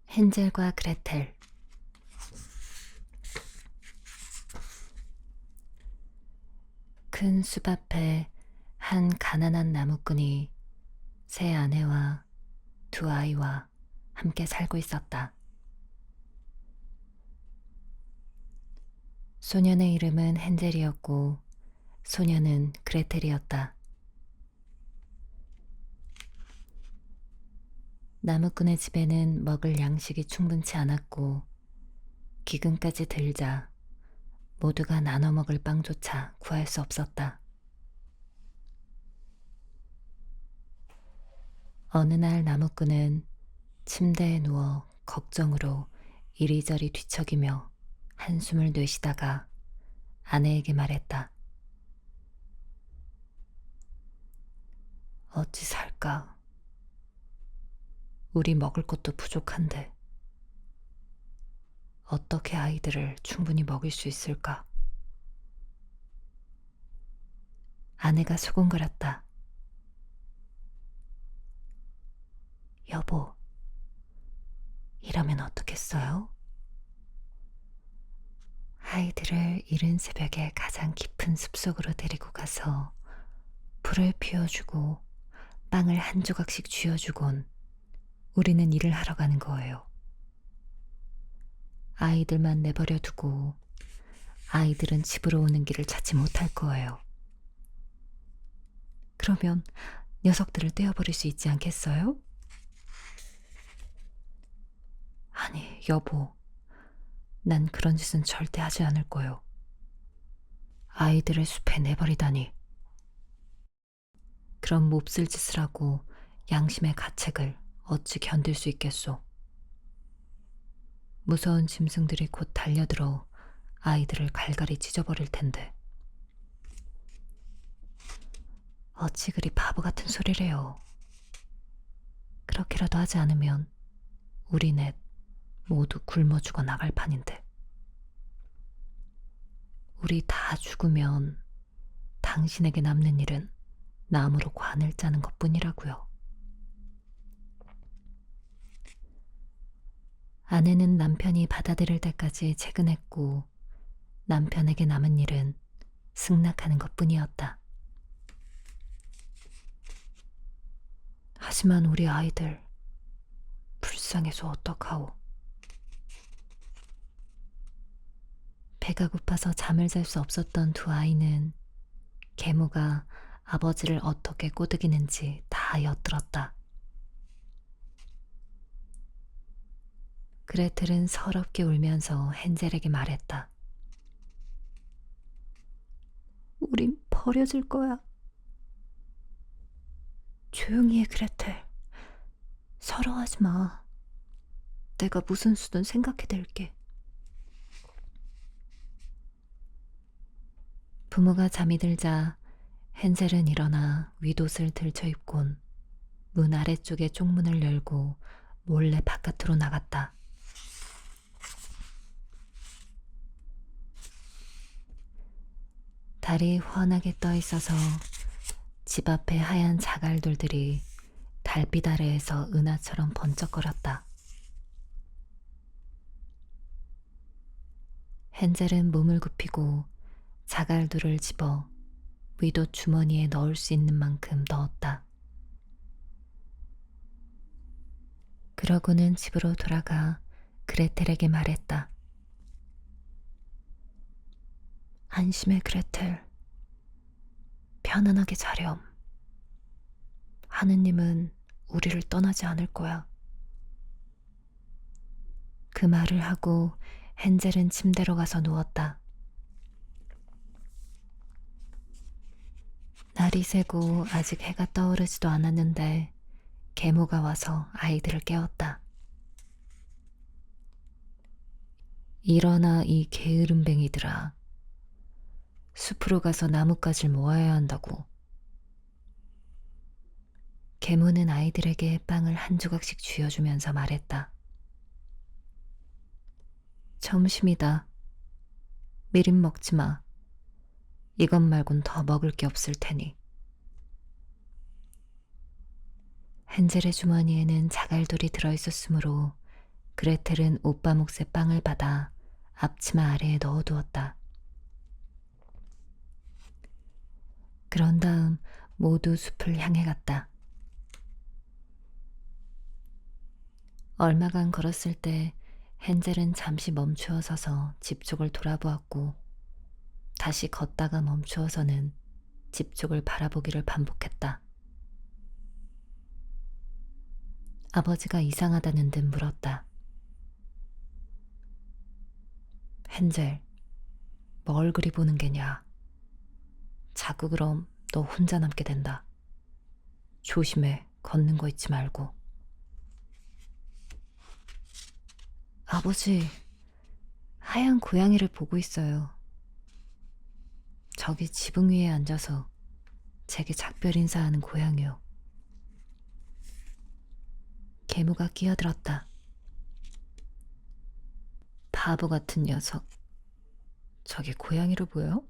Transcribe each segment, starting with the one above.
헨젤과 그레텔. 큰 숲 앞에 한 가난한 나무꾼이 새 아내와 두 아이와 함께 살고 있었다. 소년의 이름은 헨젤이었고 소녀는 그레텔이었다. 나무꾼의 집에는 먹을 양식이 충분치 않았고 기근까지 들자 모두가 나눠 먹을 빵조차 구할 수 없었다. 어느 날 나무꾼은 침대에 누워 걱정으로 이리저리 뒤척이며 한숨을 내쉬다가 아내에게 말했다. 어찌 살까? 우리 먹을 것도 부족한데 어떻게 아이들을 충분히 먹일 수 있을까? 아내가 수군거렸다. 여보, 이러면 어떻겠어요? 아이들을 이른 새벽에 가장 깊은 숲속으로 데리고 가서 불을 피워주고 빵을 한 조각씩 쥐어주곤 우리는 일을 하러 가는 거예요. 아이들만 내버려 두고 아이들은 집으로 오는 길을 찾지 못할 거예요. 그러면 녀석들을 떼어버릴 수 있지 않겠어요? 아니, 여보. 난 그런 짓은 절대 하지 않을 거요. 아이들을 숲에 내버리다니. 그런 몹쓸 짓을 하고 양심의 가책을 어찌 견딜 수 있겠소. 무서운 짐승들이 곧 달려들어 아이들을 갈갈이 찢어버릴 텐데. 어찌 그리 바보 같은 소리래요. 그렇게라도 하지 않으면 우리 넷 모두 굶어 죽어 나갈 판인데. 우리 다 죽으면 당신에게 남는 일은 나무로 관을 짜는 것뿐이라고요. 아내는 남편이 받아들일 때까지 채근했고 남편에게 남은 일은 승낙하는 것뿐이었다. 하지만 우리 아이들 불쌍해서 어떡하오. 배가 고파서 잠을 잘 수 없었던 두 아이는 계모가 아버지를 어떻게 꼬드기는지 다 엿들었다. 그레텔은 서럽게 울면서 헨젤에게 말했다. 우린 버려질 거야. 조용히 해, 그레텔. 서러워하지 마. 내가 무슨 수든 생각해댈게. 부모가 잠이 들자 헨젤은 일어나 윗옷을 들쳐입곤 문 아래쪽에 쪽문을 열고 몰래 바깥으로 나갔다. 달이 환하게 떠 있어서 집 앞의 하얀 자갈돌들이 달빛 아래에서 은하처럼 번쩍거렸다. 헨젤은 몸을 굽히고 자갈돌을 집어 윗옷 주머니에 넣을 수 있는 만큼 넣었다. 그러고는 집으로 돌아가 그레텔에게 말했다. 안심해, 그레텔. 편안하게 자렴. 하느님은 우리를 떠나지 않을 거야. 그 말을 하고 헨젤은 침대로 가서 누웠다. 날이 새고 아직 해가 떠오르지도 않았는데 계모가 와서 아이들을 깨웠다. 일어나 이 게으름뱅이들아. 숲으로 가서 나뭇가지를 모아야 한다고. 계모는 아이들에게 빵을 한 조각씩 쥐어주면서 말했다. 점심이다. 미림 먹지 마. 이것 말곤 더 먹을 게 없을 테니. 헨젤의 주머니에는 자갈돌이 들어있었으므로 그레텔은 오빠 몫의 빵을 받아 앞치마 아래에 넣어두었다. 그런 다음 모두 숲을 향해 갔다. 얼마간 걸었을 때 헨젤은 잠시 멈추어 서서 집 쪽을 돌아보았고 다시 걷다가 멈추어서는 집 쪽을 바라보기를 반복했다. 아버지가 이상하다는 듯 물었다. 헨젤, 뭘 그리 보는 게냐? 자꾸 그럼 너 혼자 남게 된다. 조심해, 걷는 거 잊지 말고. 아버지, 하얀 고양이를 보고 있어요. 저기 지붕 위에 앉아서 제게 작별 인사하는 고양이요. 계모가 끼어들었다. 바보 같은 녀석. 저게 고양이로 보여?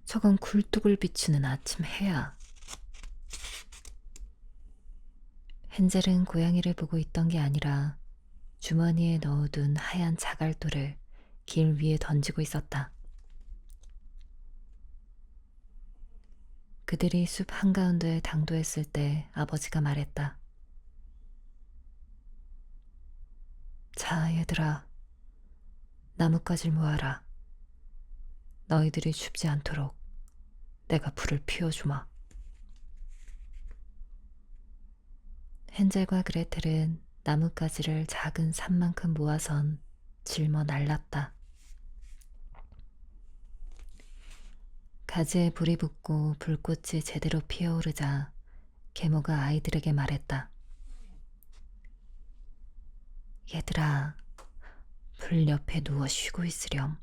저건 굴뚝을 비추는 아침 해야. 헨젤은 고양이를 보고 있던 게 아니라 주머니에 넣어둔 하얀 자갈돌을 길 위에 던지고 있었다. 그들이 숲 한가운데에 당도했을 때 아버지가 말했다. 자, 얘들아. 나뭇가지를 모아라. 너희들이 춥지 않도록 내가 불을 피워주마. 헨젤과 그레텔은 나뭇가지를 작은 산만큼 모아선 짊어 날랐다. 가지에 불이 붙고 불꽃이 제대로 피어오르자 계모가 아이들에게 말했다. 얘들아, 불 옆에 누워 쉬고 있으렴.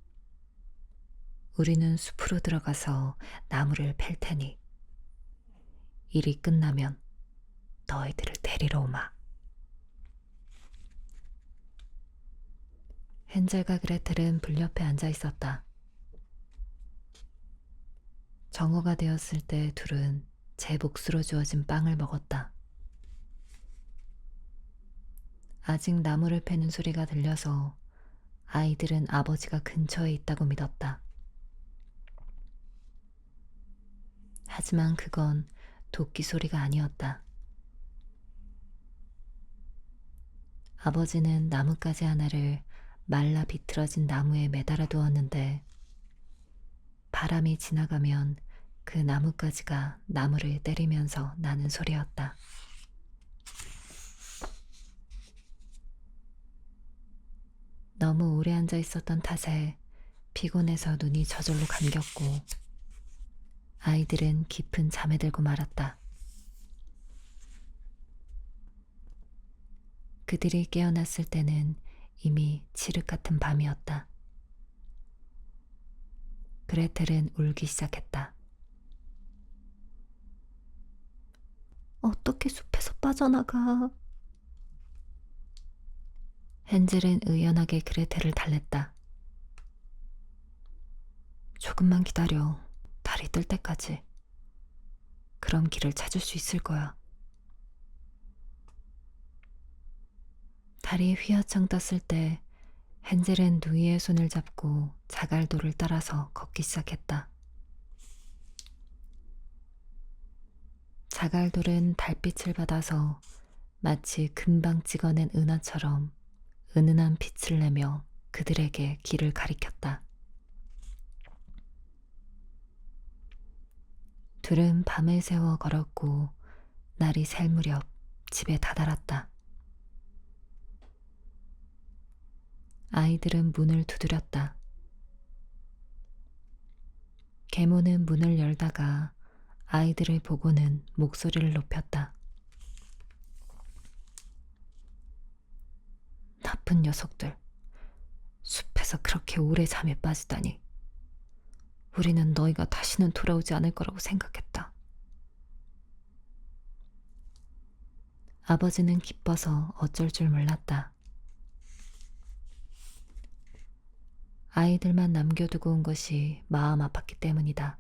우리는 숲으로 들어가서 나무를 팰 테니 일이 끝나면 너희들을 데리러 오마. 헨젤과 그레텔은 불 옆에 앉아 있었다. 정오가 되었을 때 둘은 제 몫으로 주어진 빵을 먹었다. 아직 나무를 패는 소리가 들려서 아이들은 아버지가 근처에 있다고 믿었다. 하지만 그건 도끼 소리가 아니었다. 아버지는 나뭇가지 하나를 말라 비틀어진 나무에 매달아 두었는데 바람이 지나가면 그 나뭇가지가 나무를 때리면서 나는 소리였다. 너무 오래 앉아 있었던 탓에 피곤해서 눈이 저절로 감겼고 아이들은 깊은 잠에 들고 말았다. 그들이 깨어났을 때는 이미 칠흑 같은 밤이었다. 그레텔은 울기 시작했다. 어떻게 숲에서 빠져나가? 헨젤은 의연하게 그레텔을 달랬다. 조금만 기다려. 달이 뜰 때까지. 그럼 길을 찾을 수 있을 거야. 달이 휘어청 떴을 때 헨젤은 누이의 손을 잡고 자갈돌을 따라서 걷기 시작했다. 자갈돌은 달빛을 받아서 마치 금방 찍어낸 은하처럼 은은한 빛을 내며 그들에게 길을 가리켰다. 둘은 밤을 새워 걸었고 날이 샐 무렵 집에 다다랐다. 아이들은 문을 두드렸다. 계모는 문을 열다가 아이들을 보고는 목소리를 높였다. 나쁜 녀석들. 숲에서 그렇게 오래 잠에 빠지다니. 우리는 너희가 다시는 돌아오지 않을 거라고 생각했다. 아버지는 기뻐서 어쩔 줄 몰랐다. 아이들만 남겨두고 온 것이 마음 아팠기 때문이다.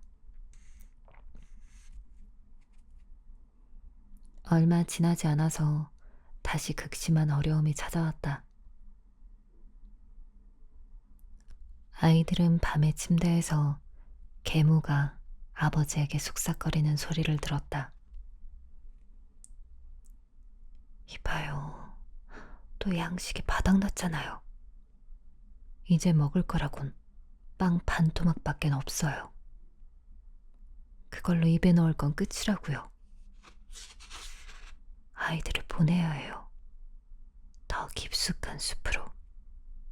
얼마 지나지 않아서 다시 극심한 어려움이 찾아왔다. 아이들은 밤에 침대에서 계모가 아버지에게 속삭거리는 소리를 들었다. 이봐요. 또 양식이 바닥났잖아요. 이제 먹을 거라곤 빵 반 토막밖엔 없어요. 그걸로 입에 넣을 건 끝이라고요. 아이들을 보내야 해요. 더 깊숙한 숲으로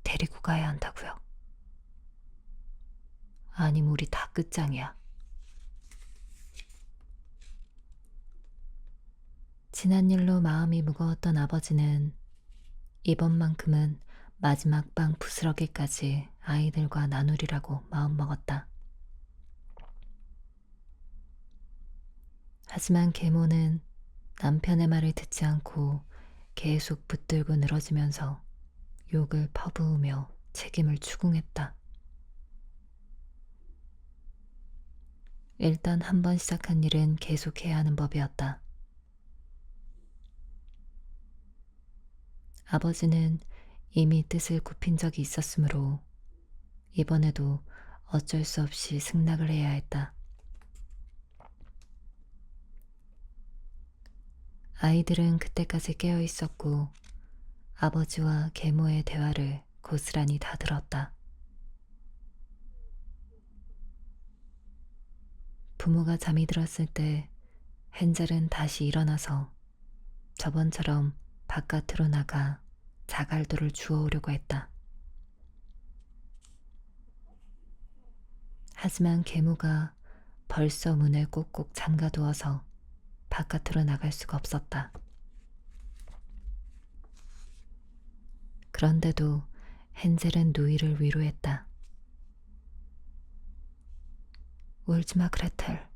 데리고 가야 한다고요. 아님 우리 다 끝장이야. 지난 일로 마음이 무거웠던 아버지는 이번만큼은 마지막 빵 부스러기까지 아이들과 나누리라고 마음먹었다. 하지만 계모는 남편의 말을 듣지 않고 계속 붙들고 늘어지면서 욕을 퍼부으며 책임을 추궁했다. 일단 한 번 시작한 일은 계속해야 하는 법이었다. 아버지는 이미 뜻을 굽힌 적이 있었으므로 이번에도 어쩔 수 없이 승낙을 해야 했다. 아이들은 그때까지 깨어 있었고 아버지와 계모의 대화를 고스란히 다 들었다. 부모가 잠이 들었을 때 헨젤은 다시 일어나서 저번처럼 바깥으로 나가 자갈돌을 주워오려고 했다. 하지만 계모가 벌써 문을 꼭꼭 잠가두어서 바깥으로 나갈 수가 없었다. 그런데도 헨젤은 누이를 위로했다. 울지마 그레텔.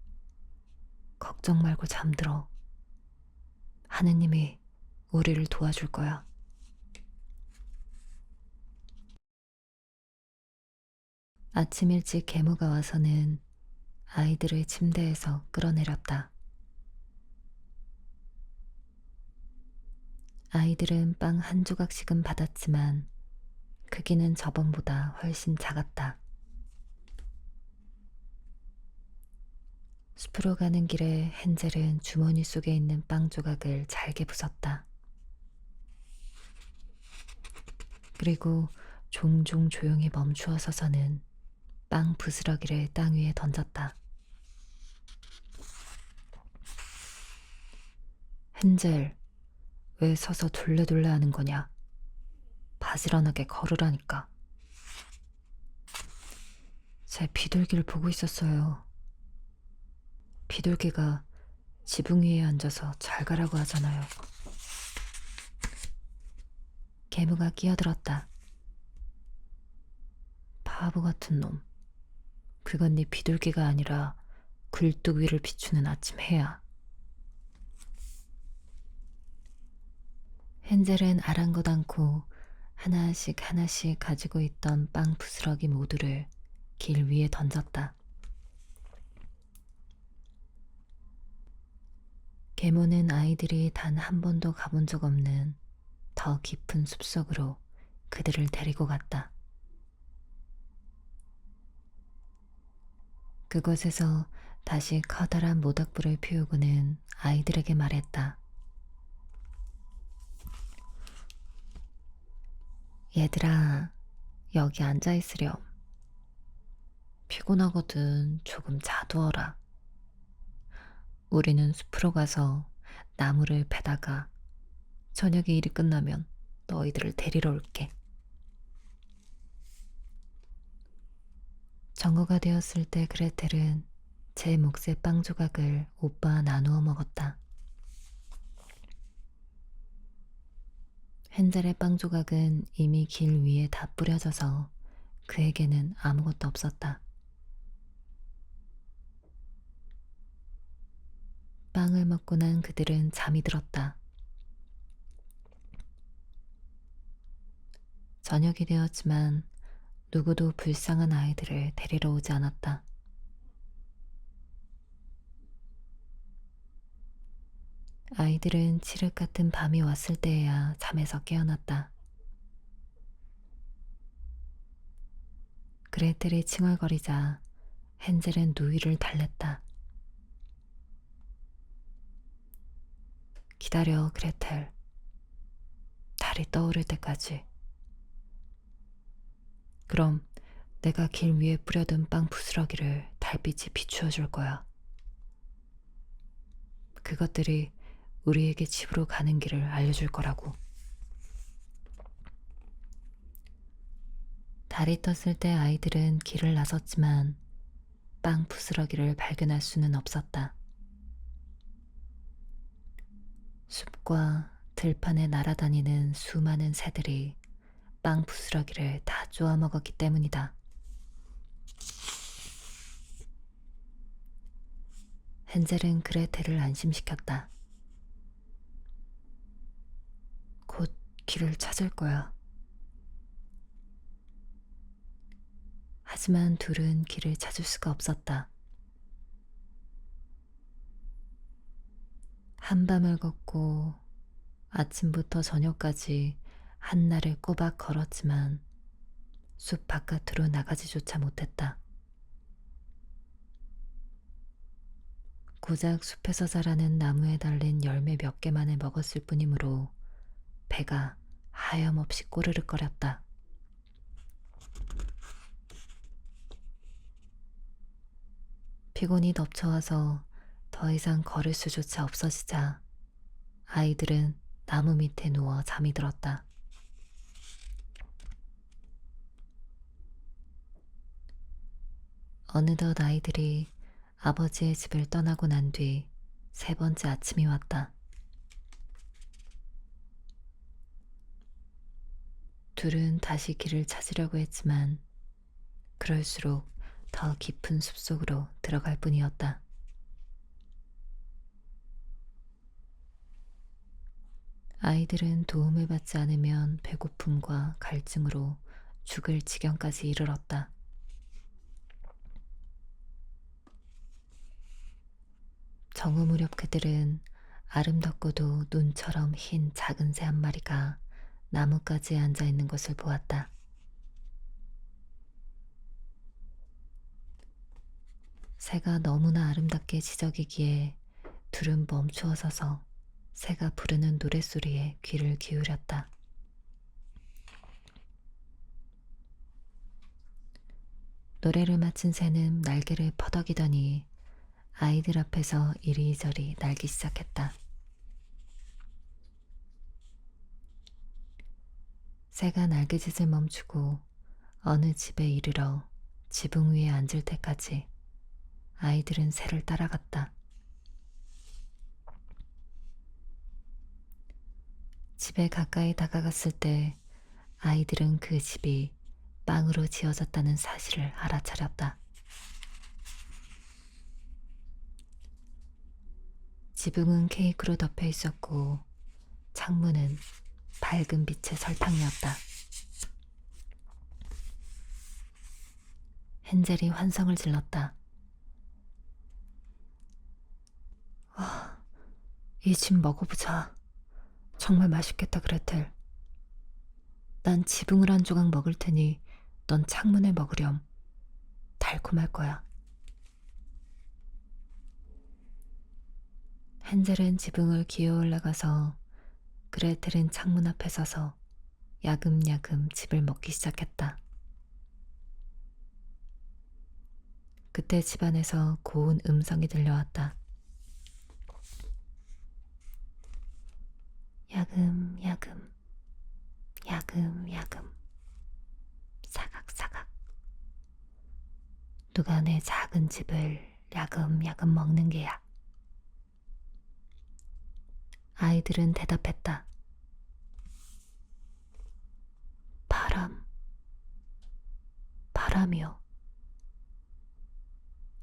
걱정 말고 잠들어. 하느님이 우리를 도와줄 거야. 아침 일찍 계모가 와서는 아이들을 침대에서 끌어내렸다. 아이들은 빵 한 조각씩은 받았지만 크기는 저번보다 훨씬 작았다. 숲으로 가는 길에 헨젤은 주머니 속에 있는 빵 조각을 잘게 부쉈다. 그리고 종종 조용히 멈추어 서서는 빵 부스러기를 땅 위에 던졌다. 헨젤, 왜 서서 둘레둘레 하는 거냐? 바지런하게 걸으라니까. 제 비둘기를 보고 있었어요. 비둘기가 지붕 위에 앉아서 잘 가라고 하잖아요. 계모가 끼어들었다. 바보 같은 놈. 그건 네 비둘기가 아니라 굴뚝 위를 비추는 아침 해야. 헨젤은 아랑곳 않고 하나씩 하나씩 가지고 있던 빵 부스러기 모두를 길 위에 던졌다. 계모는 아이들이 단 한 번도 가본 적 없는 더 깊은 숲속으로 그들을 데리고 갔다. 그곳에서 다시 커다란 모닥불을 피우고는 아이들에게 말했다. 얘들아, 여기 앉아 있으렴. 피곤하거든 조금 자두어라. 우리는 숲으로 가서 나무를 베다가 저녁에 일이 끝나면 너희들을 데리러 올게. 정오가 되었을 때 그레텔은 제 몫의 빵 조각을 오빠와 나누어 먹었다. 헨젤의 빵 조각은 이미 길 위에 다 뿌려져서 그에게는 아무것도 없었다. 빵을 먹고 난 그들은 잠이 들었다. 저녁이 되었지만 누구도 불쌍한 아이들을 데리러 오지 않았다. 아이들은 칠흑 같은 밤이 왔을 때에야 잠에서 깨어났다. 그레텔이 칭얼거리자 헨젤은 누이를 달랬다. 기다려, 그레텔. 달이 떠오를 때까지. 그럼 내가 길 위에 뿌려둔 빵 부스러기를 달빛이 비추어 줄 거야. 그것들이 우리에게 집으로 가는 길을 알려줄 거라고. 달이 떴을 때 아이들은 길을 나섰지만 빵 부스러기를 발견할 수는 없었다. 숲과 들판에 날아다니는 수많은 새들이 빵 부스러기를 다 쪼아 먹었기 때문이다. 헨젤은 그레텔을 안심시켰다. 곧 길을 찾을 거야. 하지만 둘은 길을 찾을 수가 없었다. 한밤을 걷고 아침부터 저녁까지 한날을 꼬박 걸었지만 숲 바깥으로 나가지조차 못했다. 고작 숲에서 자라는 나무에 달린 열매 몇 개만을 먹었을 뿐이므로 배가 하염없이 꼬르륵거렸다. 피곤이 덮쳐와서 더 이상 걸을 수조차 없어지자 아이들은 나무 밑에 누워 잠이 들었다. 어느덧 아이들이 아버지의 집을 떠나고 난 뒤 세 번째 아침이 왔다. 둘은 다시 길을 찾으려고 했지만 그럴수록 더 깊은 숲속으로 들어갈 뿐이었다. 아이들은 도움을 받지 않으면 배고픔과 갈증으로 죽을 지경까지 이르렀다. 정오 무렵 그들은 아름답고도 눈처럼 흰 작은 새 한 마리가 나뭇가지에 앉아 있는 것을 보았다. 새가 너무나 아름답게 지저귀기에 둘은 멈추어 서서 새가 부르는 노랫소리에 귀를 기울였다. 노래를 마친 새는 날개를 퍼덕이더니 아이들 앞에서 이리저리 날기 시작했다. 새가 날개짓을 멈추고 어느 집에 이르러 지붕 위에 앉을 때까지 아이들은 새를 따라갔다. 집에 가까이 다가갔을 때 아이들은 그 집이 빵으로 지어졌다는 사실을 알아차렸다. 지붕은 케이크로 덮여 있었고 창문은 밝은 빛의 설탕이었다. 헨젤이 환성을 질렀다. 와, 이 집 먹어보자. 정말 맛있겠다, 그레텔. 난 지붕을 한 조각 먹을 테니 넌 창문을 먹으렴. 달콤할 거야. 헨젤은 지붕을 기어 올라가서 그레텔은 창문 앞에 서서 야금야금 집을 먹기 시작했다. 그때 집안에서 고운 음성이 들려왔다. 야금야금, 야금야금, 사각사각. 누가 내 작은 집을 야금야금 먹는 게야. 아이들은 대답했다. 바람, 바람이요.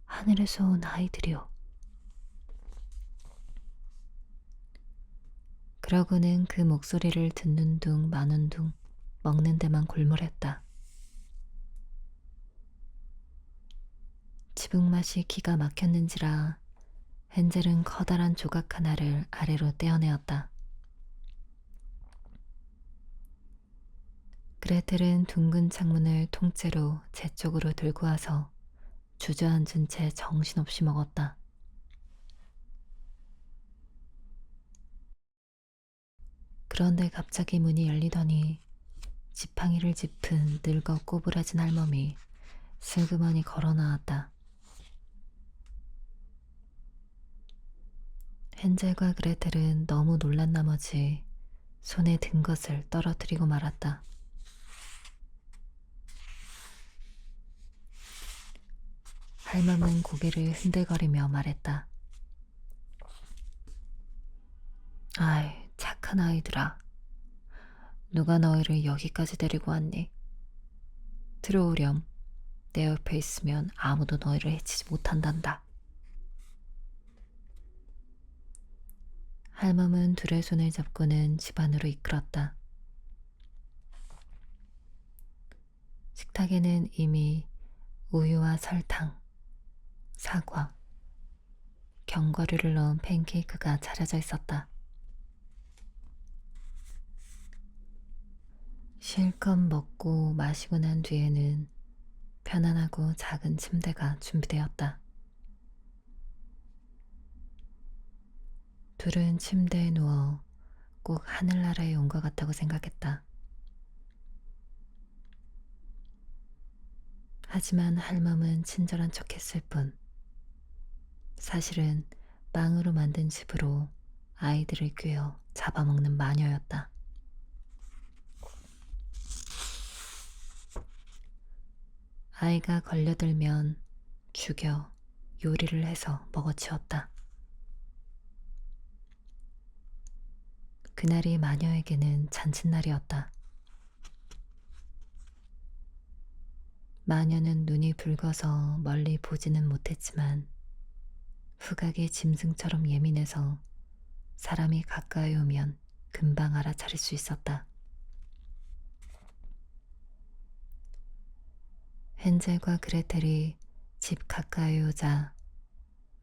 하늘에서 온 아이들이요. 그러고는 그 목소리를 듣는 둥 마는 둥 먹는 데만 골몰했다. 지붕 맛이 기가 막혔는지라 헨젤은 커다란 조각 하나를 아래로 떼어내었다. 그레텔은 둥근 창문을 통째로 제 쪽으로 들고 와서 주저앉은 채 정신없이 먹었다. 그런데 갑자기 문이 열리더니 지팡이를 짚은 늙어 꼬부라진 할멈이 슬그머니 걸어 나왔다. 헨젤과 그레텔은 너무 놀란 나머지 손에 든 것을 떨어뜨리고 말았다. 할멈은 고개를 흔들거리며 말했다. 아이, 착한 아이들아. 누가 너희를 여기까지 데리고 왔니? 들어오렴. 내 옆에 있으면 아무도 너희를 해치지 못한단다. 할멈은 둘의 손을 잡고는 집 안으로 이끌었다. 식탁에는 이미 우유와 설탕, 사과, 견과류를 넣은 팬케이크가 차려져 있었다. 실컷 먹고 마시고 난 뒤에는 편안하고 작은 침대가 준비되었다. 둘은 침대에 누워 꼭 하늘나라에 온 것 같다고 생각했다. 하지만 할멈은 친절한 척했을 뿐 사실은 빵으로 만든 집으로 아이들을 꿰어 잡아먹는 마녀였다. 아이가 걸려들면 죽여 요리를 해서 먹어치웠다. 그날이 마녀에게는 잔칫날이었다. 마녀는 눈이 붉어서 멀리 보지는 못했지만 후각이 짐승처럼 예민해서 사람이 가까이 오면 금방 알아차릴 수 있었다. 헨젤과 그레텔이 집 가까이 오자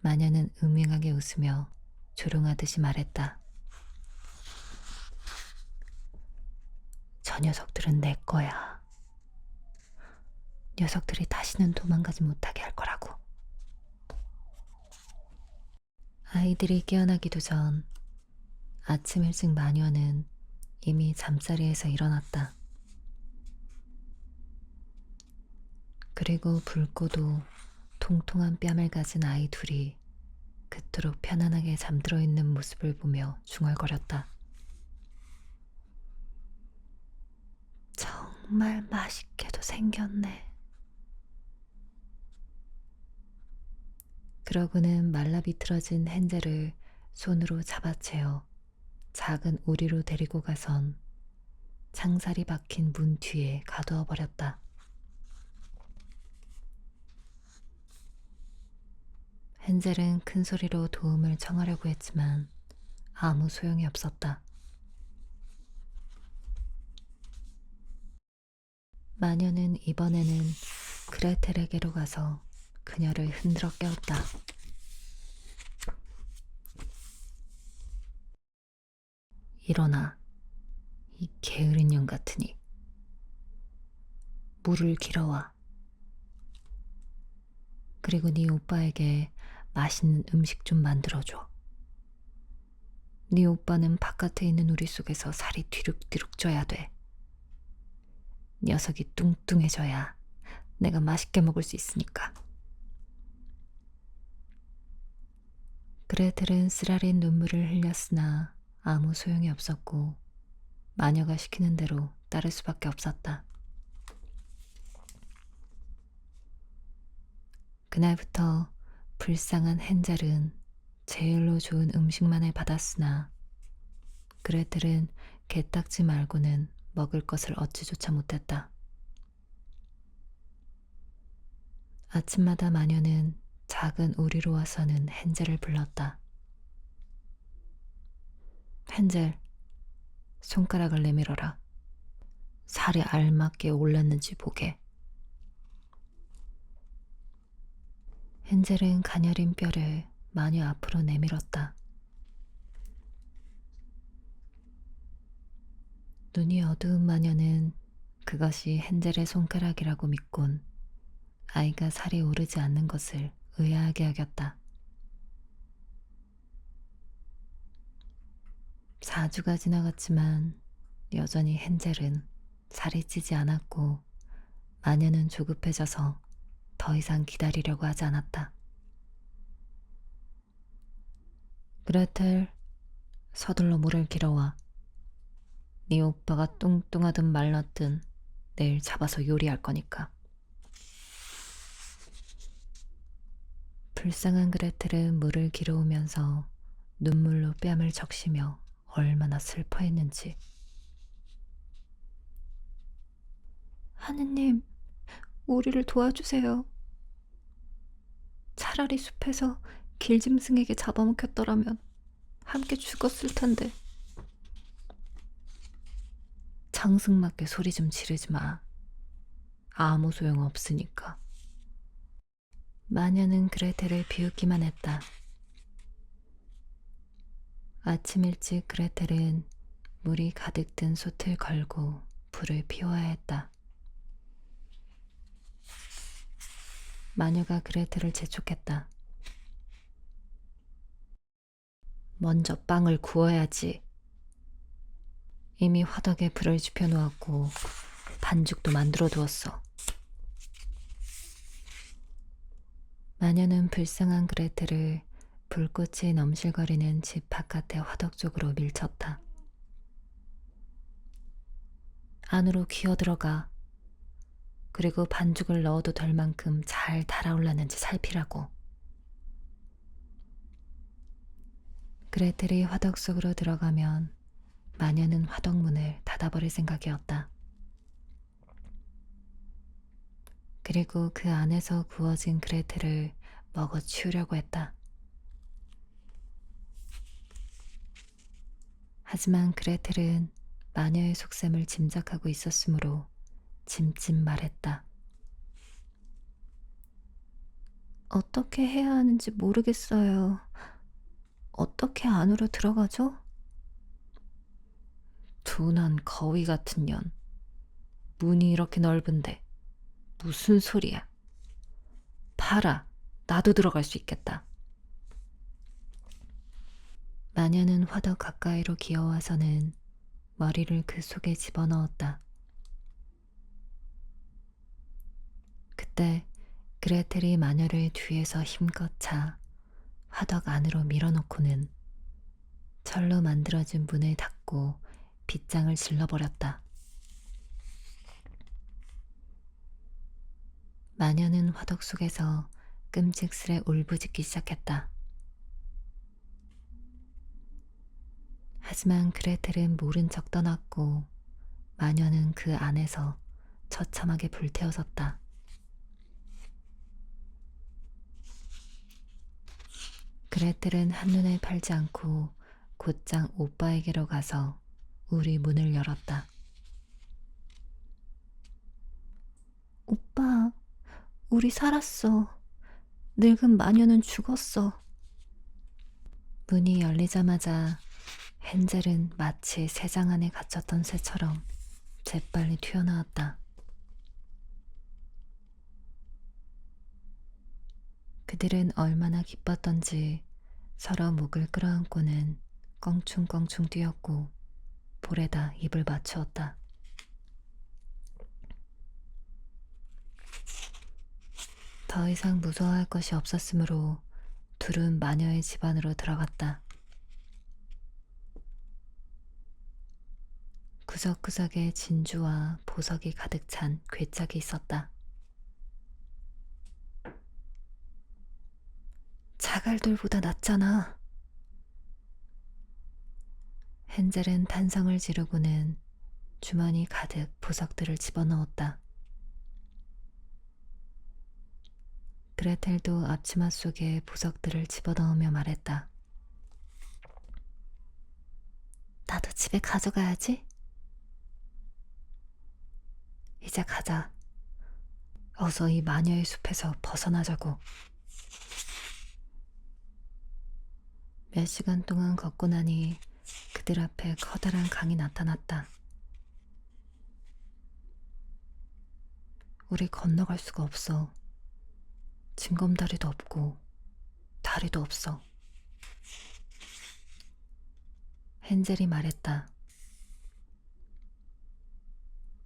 마녀는 음흉하게 웃으며 조롱하듯이 말했다. 저 녀석들은 내 거야. 녀석들이 다시는 도망가지 못하게 할 거라고. 아이들이 깨어나기도 전 아침 일찍 마녀는 이미 잠자리에서 일어났다. 그리고 붉고도 통통한 뺨을 가진 아이 둘이 그토록 편안하게 잠들어 있는 모습을 보며 중얼거렸다. 정말 맛있게도 생겼네. 그러고는 말라비틀어진 헨젤을 손으로 잡아채어 작은 우리로 데리고 가선 창살이 박힌 문 뒤에 가두어 버렸다. 헨젤은 큰 소리로 도움을 청하려고 했지만 아무 소용이 없었다. 마녀는 이번에는 그레텔에게로 가서 그녀를 흔들어 깨웠다. 일어나, 이 게으른 년 같으니. 물을 길어와. 그리고 네 오빠에게 맛있는 음식 좀 만들어줘. 네 오빠는 바깥에 있는 우리 속에서 살이 뒤룩뒤룩 쪄야 돼. 녀석이 뚱뚱해져야 내가 맛있게 먹을 수 있으니까. 그레텔은 쓰라린 눈물을 흘렸으나 아무 소용이 없었고 마녀가 시키는 대로 따를 수밖에 없었다. 그날부터 불쌍한 헨젤은 제일로 좋은 음식만을 받았으나 그레텔은 게딱지 말고는 먹을 것을 얻지조차 못했다. 아침마다 마녀는 작은 우리로 와서는 헨젤을 불렀다. 헨젤, 손가락을 내밀어라. 살이 알맞게 올랐는지 보게. 헨젤은 가녀린 뼈를 마녀 앞으로 내밀었다. 눈이 어두운 마녀는 그것이 헨젤의 손가락이라고 믿곤 아이가 살이 오르지 않는 것을 의아하게 여겼다. 4주가 지나갔지만 여전히 헨젤은 살이 찌지 않았고 마녀는 조급해져서 더 이상 기다리려고 하지 않았다. 그레텔, 서둘러 물을 길어와. 네 오빠가 뚱뚱하든 말랐든 내일 잡아서 요리할 거니까. 불쌍한 그레텔은 물을 길어오면서 눈물로 뺨을 적시며 얼마나 슬퍼했는지. 하느님, 우리를 도와주세요. 차라리 숲에서 길짐승에게 잡아먹혔더라면 함께 죽었을 텐데. 장승맞게 소리 좀 지르지 마. 아무 소용 없으니까. 마녀는 그레텔을 비웃기만 했다. 아침 일찍 그레텔은 물이 가득 든 솥을 걸고 불을 피워야 했다. 마녀가 그레텔을 재촉했다. 먼저 빵을 구워야지. 이미 화덕에 불을 지펴 놓았고 반죽도 만들어 두었어. 마녀는 불쌍한 그레텔을 불꽃이 넘실거리는 집 바깥의 화덕 쪽으로 밀쳤다. 안으로 기어들어가. 그리고 반죽을 넣어도 될 만큼 잘 달아올랐는지 살피라고. 그레텔이 화덕 속으로 들어가면 마녀는 화덕문을 닫아버릴 생각이었다. 그리고 그 안에서 구워진 그레텔을 먹어치우려고 했다. 하지만 그레텔은 마녀의 속셈을 짐작하고 있었으므로 짐짓 말했다. 어떻게 해야 하는지 모르겠어요. 어떻게 안으로 들어가죠? 둔한 거위 같은 년. 문이 이렇게 넓은데 무슨 소리야. 봐라, 나도 들어갈 수 있겠다. 마녀는 화덕 가까이로 기어와서는 머리를 그 속에 집어넣었다. 그때 그레텔이 마녀를 뒤에서 힘껏 차 화덕 안으로 밀어넣고는 철로 만들어진 문을 닫고 빗장을 질러버렸다. 마녀는 화덕 속에서 끔찍스레 울부짖기 시작했다. 하지만 그레텔은 모른 척 떠났고 마녀는 그 안에서 처참하게 불태워졌다. 그레텔은 한눈에 팔지 않고 곧장 오빠에게로 가서 우리 문을 열었다. 오빠, 우리 살았어. 늙은 마녀는 죽었어. 문이 열리자마자 헨젤은 마치 새장 안에 갇혔던 새처럼 재빨리 튀어나왔다. 그들은 얼마나 기뻤던지 서로 목을 끌어안고는 껑충껑충 뛰었고 볼에다 입을 맞추었다. 더 이상 무서워할 것이 없었으므로 둘은 마녀의 집 안으로 들어갔다. 구석구석에 진주와 보석이 가득 찬 괴짝이 있었다. 자갈돌보다 낫잖아. 헨젤은 탄성을 지르고는 주머니 가득 보석들을 집어넣었다. 그레텔도 앞치마 속에 보석들을 집어넣으며 말했다. 나도 집에 가져가야지. 이제 가자. 어서 이 마녀의 숲에서 벗어나자고. 몇 시간 동안 걷고 나니 그들 앞에 커다란 강이 나타났다. 우리 건너갈 수가 없어. 징검다리도 없고 다리도 없어. 헨젤이 말했다.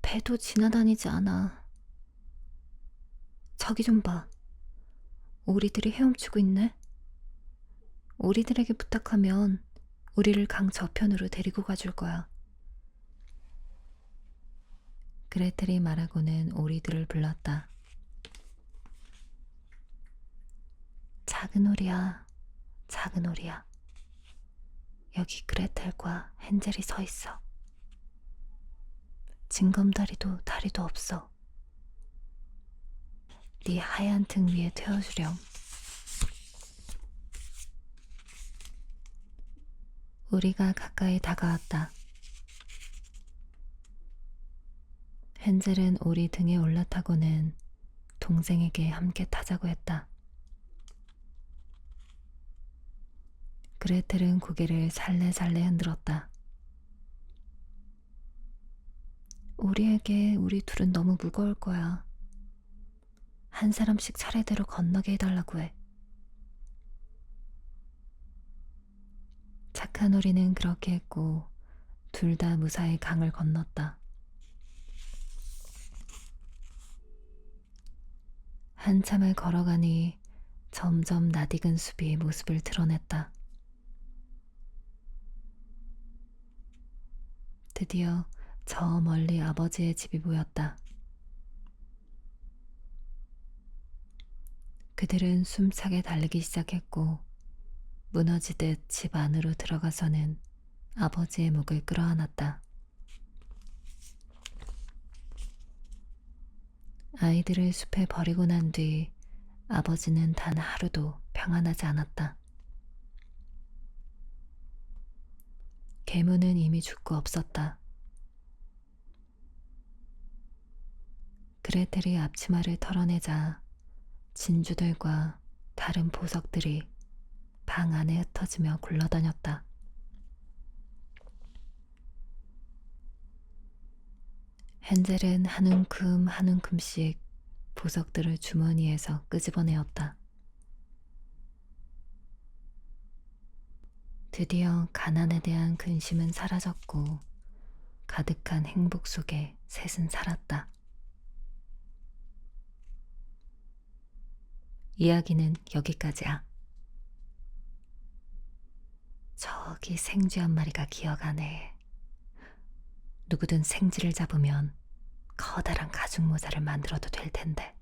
배도 지나다니지 않아. 저기 좀 봐. 오리들이 헤엄치고 있네. 오리들에게 부탁하면 우리를 강 저편으로 데리고 가줄 거야. 그레텔이 말하고는 오리들을 불렀다. 작은 오리야, 작은 오리야. 여기 그레텔과 헨젤이 서 있어. 징검다리도 다리도 없어. 네 하얀 등 위에 태워주렴. 우리가 가까이 다가왔다. 헨젤은 오리 등에 올라타고는 동생에게 함께 타자고 했다. 그레텔은 고개를 살레살레 흔들었다. 우리에게 우리 둘은 너무 무거울 거야. 한 사람씩 차례대로 건너게 해달라고 해. 착한 오리는 그렇게 했고 둘 다 무사히 강을 건넜다. 한참을 걸어가니 점점 낯익은 숲이 모습을 드러냈다. 드디어 저 멀리 아버지의 집이 보였다. 그들은 숨차게 달리기 시작했고 무너지듯 집 안으로 들어가서는 아버지의 목을 끌어안았다. 아이들을 숲에 버리고 난 뒤 아버지는 단 하루도 평안하지 않았다. 계무는 이미 죽고 없었다. 그레텔이 앞치마를 털어내자 진주들과 다른 보석들이 방 안에 흩어지며 굴러다녔다. 헨젤은 한 움큼 한 움큼씩 보석들을 주머니에서 끄집어내었다. 드디어 가난에 대한 근심은 사라졌고 가득한 행복 속에 셋은 살았다. 이야기는 여기까지야. 저기 생쥐 한 마리가 기어가네. 누구든 생쥐를 잡으면 커다란 가죽 모자를 만들어도 될 텐데.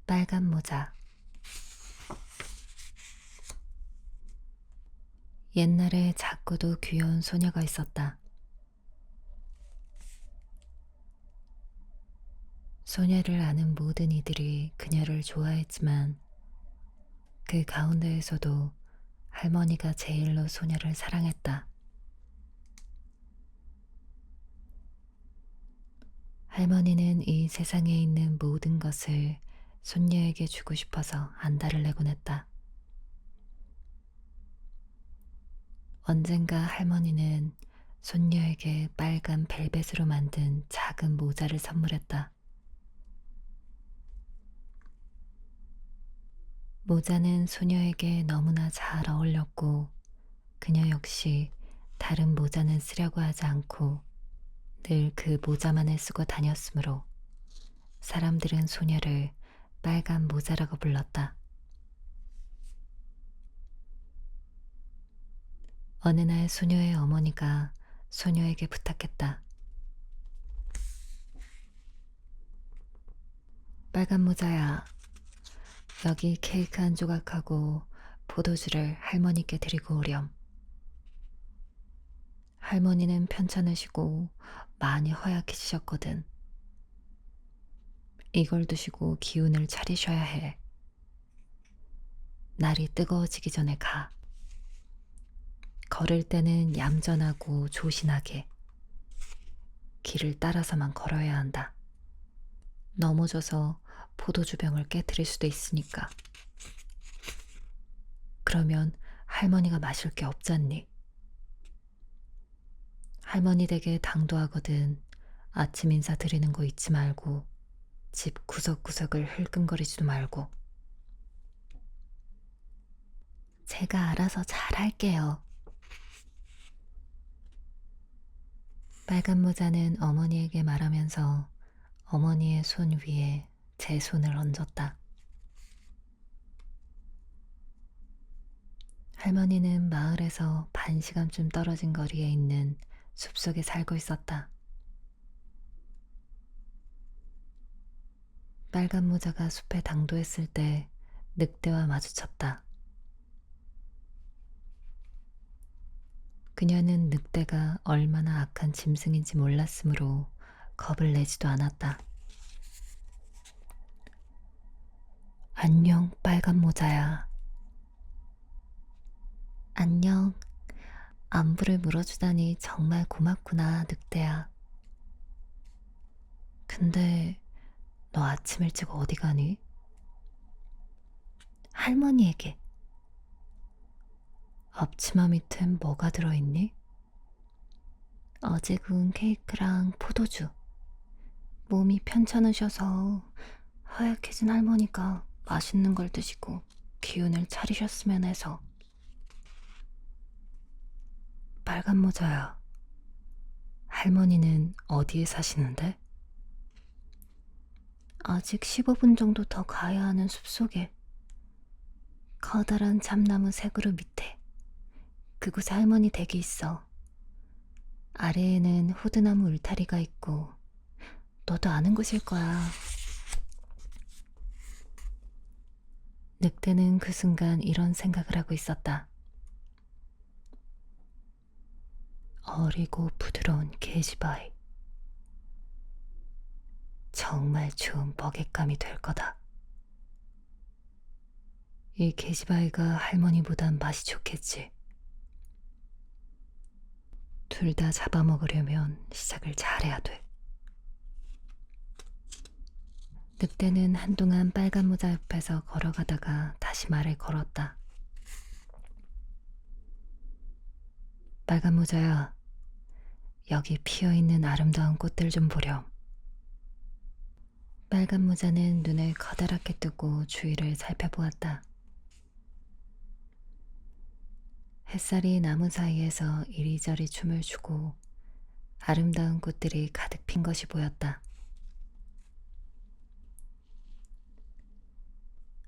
빨간 모자. 옛날에 작고도 귀여운 소녀가 있었다. 소녀를 아는 모든 이들이 그녀를 좋아했지만 그 가운데에서도 할머니가 제일로 소녀를 사랑했다. 할머니는 이 세상에 있는 모든 것을 손녀에게 주고 싶어서 안달을 내곤 했다. 언젠가 할머니는 손녀에게 빨간 벨벳으로 만든 작은 모자를 선물했다. 모자는 소녀에게 너무나 잘 어울렸고 그녀 역시 다른 모자는 쓰려고 하지 않고 늘 그 모자만을 쓰고 다녔으므로 사람들은 소녀를 빨간 모자라고 불렀다. 어느 날 소녀의 어머니가 소녀에게 부탁했다. 빨간 모자야, 여기 케이크 한 조각하고 포도주를 할머니께 드리고 오렴. 할머니는 편찮으시고 많이 허약해지셨거든. 이걸 드시고 기운을 차리셔야 해. 날이 뜨거워지기 전에 가. 걸을 때는 얌전하고 조신하게 길을 따라서만 걸어야 한다. 넘어져서 포도주병을 깨뜨릴 수도 있으니까. 그러면 할머니가 마실 게 없잖니. 할머니 댁에 당도하거든 아침 인사 드리는 거 잊지 말고 집 구석구석을 흘끔거리지도 말고. 제가 알아서 잘 할게요. 빨간 모자는 어머니에게 말하면서 어머니의 손 위에 제 손을 얹었다. 할머니는 마을에서 반 시간쯤 떨어진 거리에 있는 숲속에 살고 있었다. 빨간 모자가 숲에 당도했을 때 늑대와 마주쳤다. 그녀는 늑대가 얼마나 악한 짐승인지 몰랐으므로 겁을 내지도 않았다. 안녕, 빨간 모자야. 안녕. 안부를 물어주다니 정말 고맙구나, 늑대야. 근데 너 아침 일찍 어디 가니? 할머니에게. 앞치마 밑엔 뭐가 들어있니? 어제 구운 케이크랑 포도주. 몸이 편찮으셔서 하얗게진 할머니가 맛있는 걸 드시고 기운을 차리셨으면 해서. 빨간 모자야. 할머니는 어디에 사시는데? 아직 15분 정도 더 가야 하는 숲속에 커다란 참나무 새 그루 밑에 그곳에 할머니 댁이 있어. 아래에는 호두나무 울타리가 있고 너도 아는 곳일 거야. 늑대는 그 순간 이런 생각을 하고 있었다. 어리고 부드러운 계집아이. 정말 좋은 먹잇감이 될 거다. 이 계집아이가 할머니보단 맛이 좋겠지. 둘 다 잡아먹으려면 시작을 잘해야 돼. 늑대는 한동안 빨간 모자 옆에서 걸어가다가 다시 말을 걸었다. 빨간 모자야, 여기 피어있는 아름다운 꽃들 좀 보렴. 빨간 모자는 눈을 커다랗게 뜨고 주위를 살펴보았다. 햇살이 나무 사이에서 이리저리 춤을 추고 아름다운 꽃들이 가득 핀 것이 보였다.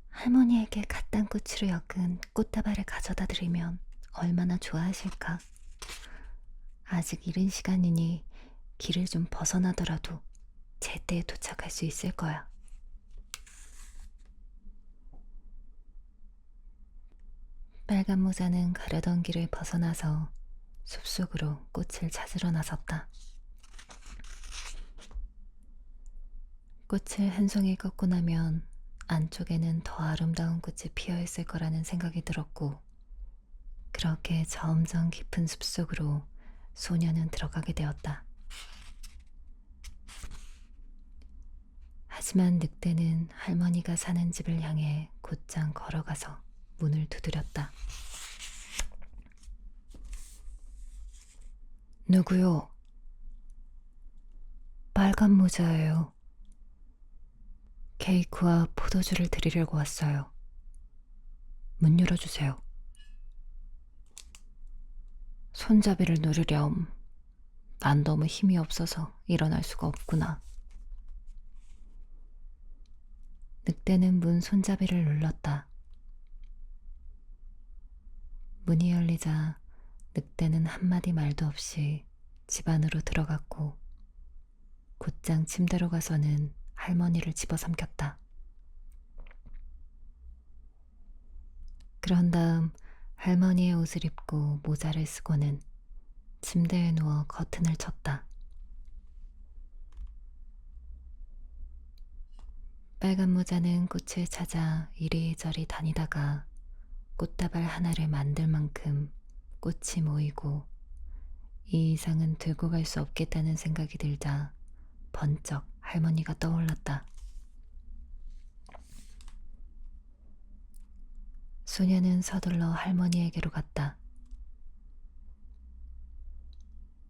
할머니에게 갓단 꽃으로 엮은 꽃다발을 가져다 드리면 얼마나 좋아하실까. 아직 이른 시간이니 길을 좀 벗어나더라도 제때에 도착할 수 있을 거야. 빨간 모자는 가려던 길을 벗어나서 숲속으로 꽃을 찾으러 나섰다. 꽃을 한 송이 꺾고 나면 안쪽에는 더 아름다운 꽃이 피어 있을 거라는 생각이 들었고, 그렇게 점점 깊은 숲속으로 소녀는 들어가게 되었다. 하지만 늑대는 할머니가 사는 집을 향해 곧장 걸어가서 문을 두드렸다. 누구요? 빨간 모자예요. 케이크와 포도주를 드리려고 왔어요. 문 열어주세요. 손잡이를 누르렴. 난 너무 힘이 없어서 일어날 수가 없구나. 늑대는 문 손잡이를 눌렀다. 문이 열리자 늑대는 한마디 말도 없이 집 안으로 들어갔고 곧장 침대로 가서는 할머니를 집어삼켰다. 그런 다음 할머니의 옷을 입고 모자를 쓰고는 침대에 누워 커튼을 쳤다. 빨간 모자는 꽃을 찾아 이리저리 다니다가 꽃다발 하나를 만들 만큼 꽃이 모이고 이 이상은 들고 갈 수 없겠다는 생각이 들자 번쩍 할머니가 떠올랐다. 소녀는 서둘러 할머니에게로 갔다.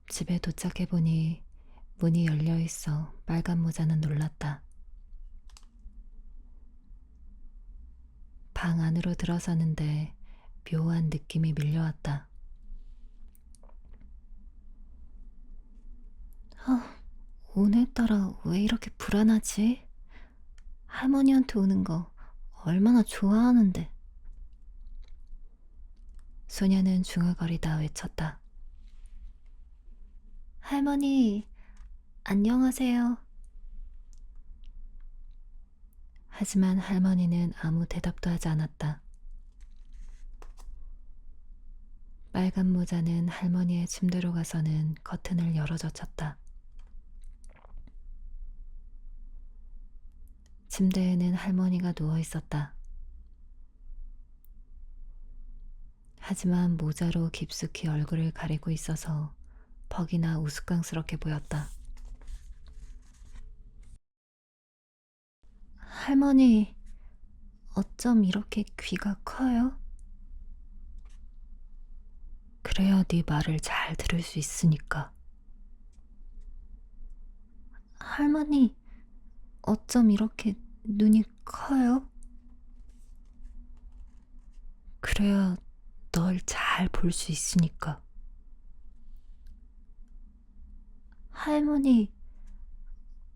집에 도착해보니 문이 열려 있어 빨간 모자는 놀랐다. 방 안으로 들어서는데 묘한 느낌이 밀려왔다. 오늘따라 왜 이렇게 불안하지? 할머니한테 오는 거 얼마나 좋아하는데. 소녀는 중얼거리다 외쳤다. 할머니, 안녕하세요. 하지만 할머니는 아무 대답도 하지 않았다. 빨간 모자는 할머니의 침대로 가서는 커튼을 열어젖혔다. 침대에는 할머니가 누워 있었다. 하지만 모자로 깊숙이 얼굴을 가리고 있어서 퍽이나 우스꽝스럽게 보였다. 할머니, 어쩜 이렇게 귀가 커요? 그래야 네 말을 잘 들을 수 있으니까. 할머니, 어쩜 이렇게 눈이 커요? 그래야 널 잘 볼 수 있으니까. 할머니,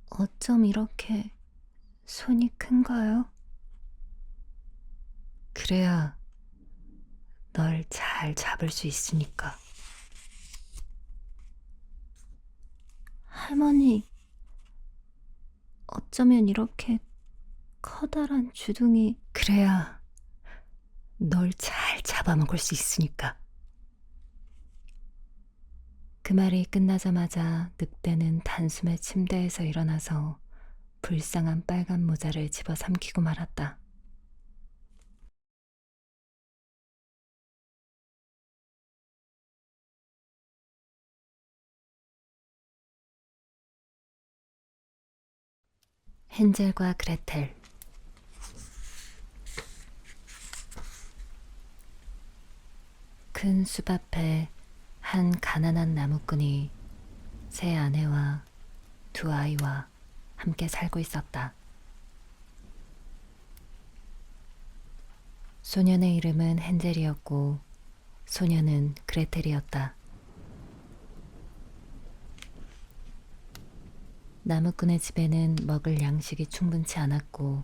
어쩜 이렇게 손이 큰가요? 그래야 널 잘 잡을 수 있으니까. 할머니, 어쩌면 이렇게 커다란 주둥이. 그래야 널 잘 잡아먹을 수 있으니까. 그 말이 끝나자마자 늑대는 단숨에 침대에서 일어나서 불쌍한 빨간 모자를 집어 삼키고 말았다. 헨젤과 그레텔. 큰 숲 앞에 한 가난한 나무꾼이 새 아내와 두 아이와 함께 살고 있었다. 소년의 이름은 헨젤이었고 소녀는 그레텔이었다. 나무꾼의 집에는 먹을 양식이 충분치 않았고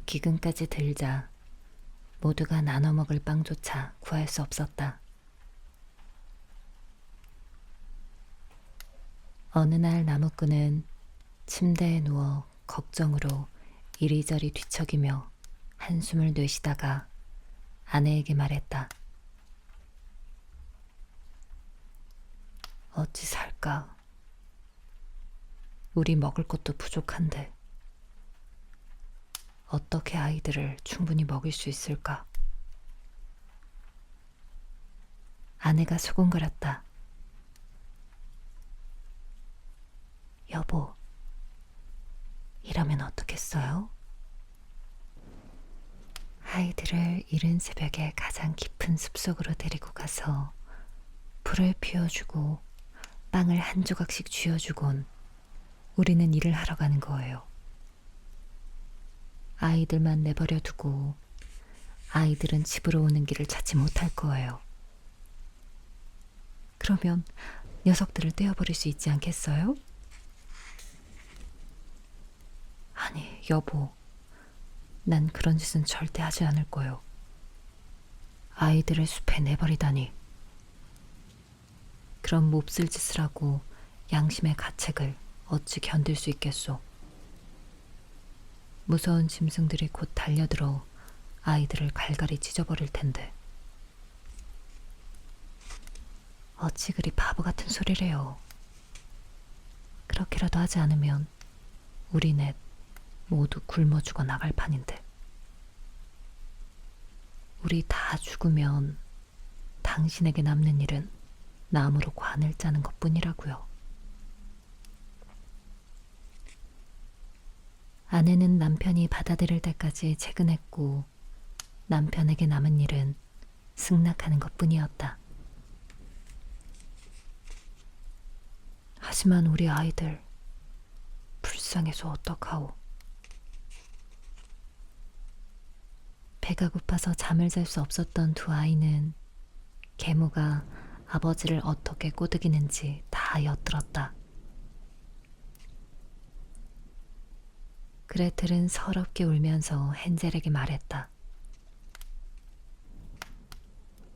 기근까지 들자 모두가 나눠 먹을 빵조차 구할 수 없었다. 어느 날 나무꾼은 침대에 누워 걱정으로 이리저리 뒤척이며 한숨을 내쉬다가 아내에게 말했다. 어찌 살까? 우리 먹을 것도 부족한데 어떻게 아이들을 충분히 먹일 수 있을까? 아내가 수군거렸다. 여보, 이러면 어떻겠어요? 아이들을 이른 새벽에 가장 깊은 숲속으로 데리고 가서 불을 피워주고 빵을 한 조각씩 쥐어주곤 우리는 일을 하러 가는 거예요. 아이들만 내버려 두고 아이들은 집으로 오는 길을 찾지 못할 거예요. 그러면 녀석들을 떼어버릴 수 있지 않겠어요? 아니, 여보. 난 그런 짓은 절대 하지 않을 거요. 아이들을 숲에 내버리다니. 그런 몹쓸 짓을 하고 양심의 가책을 어찌 견딜 수 있겠소. 무서운 짐승들이 곧 달려들어 아이들을 갈갈이 찢어버릴 텐데. 어찌 그리 바보 같은 소리래요. 그렇게라도 하지 않으면 우리 넷 모두 굶어 죽어 나갈 판인데. 우리 다 죽으면 당신에게 남는 일은 나무로 관을 짜는 것뿐이라고요. 아내는 남편이 받아들일 때까지 채근했고 남편에게 남은 일은 승낙하는 것뿐이었다. 하지만 우리 아이들 불쌍해서 어떡하오. 배가 고파서 잠을 잘 수 없었던 두 아이는 계모가 아버지를 어떻게 꼬드기는지 다 엿들었다. 그레텔은 서럽게 울면서 헨젤에게 말했다.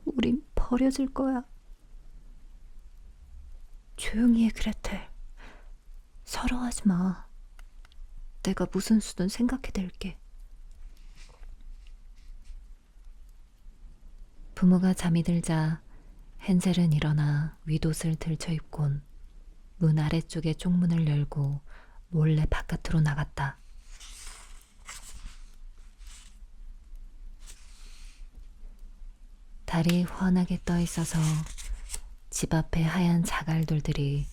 우린 버려질 거야. 조용히 해, 그레텔. 서러워하지 마. 내가 무슨 수든 생각해댈게. 부모가 잠이 들자 헨젤은 일어나 윗옷을 들쳐입곤 문 아래쪽의 쪽문을 열고 몰래 바깥으로 나갔다. 달이 환하게 떠 있어서 집 앞의 하얀 자갈돌들이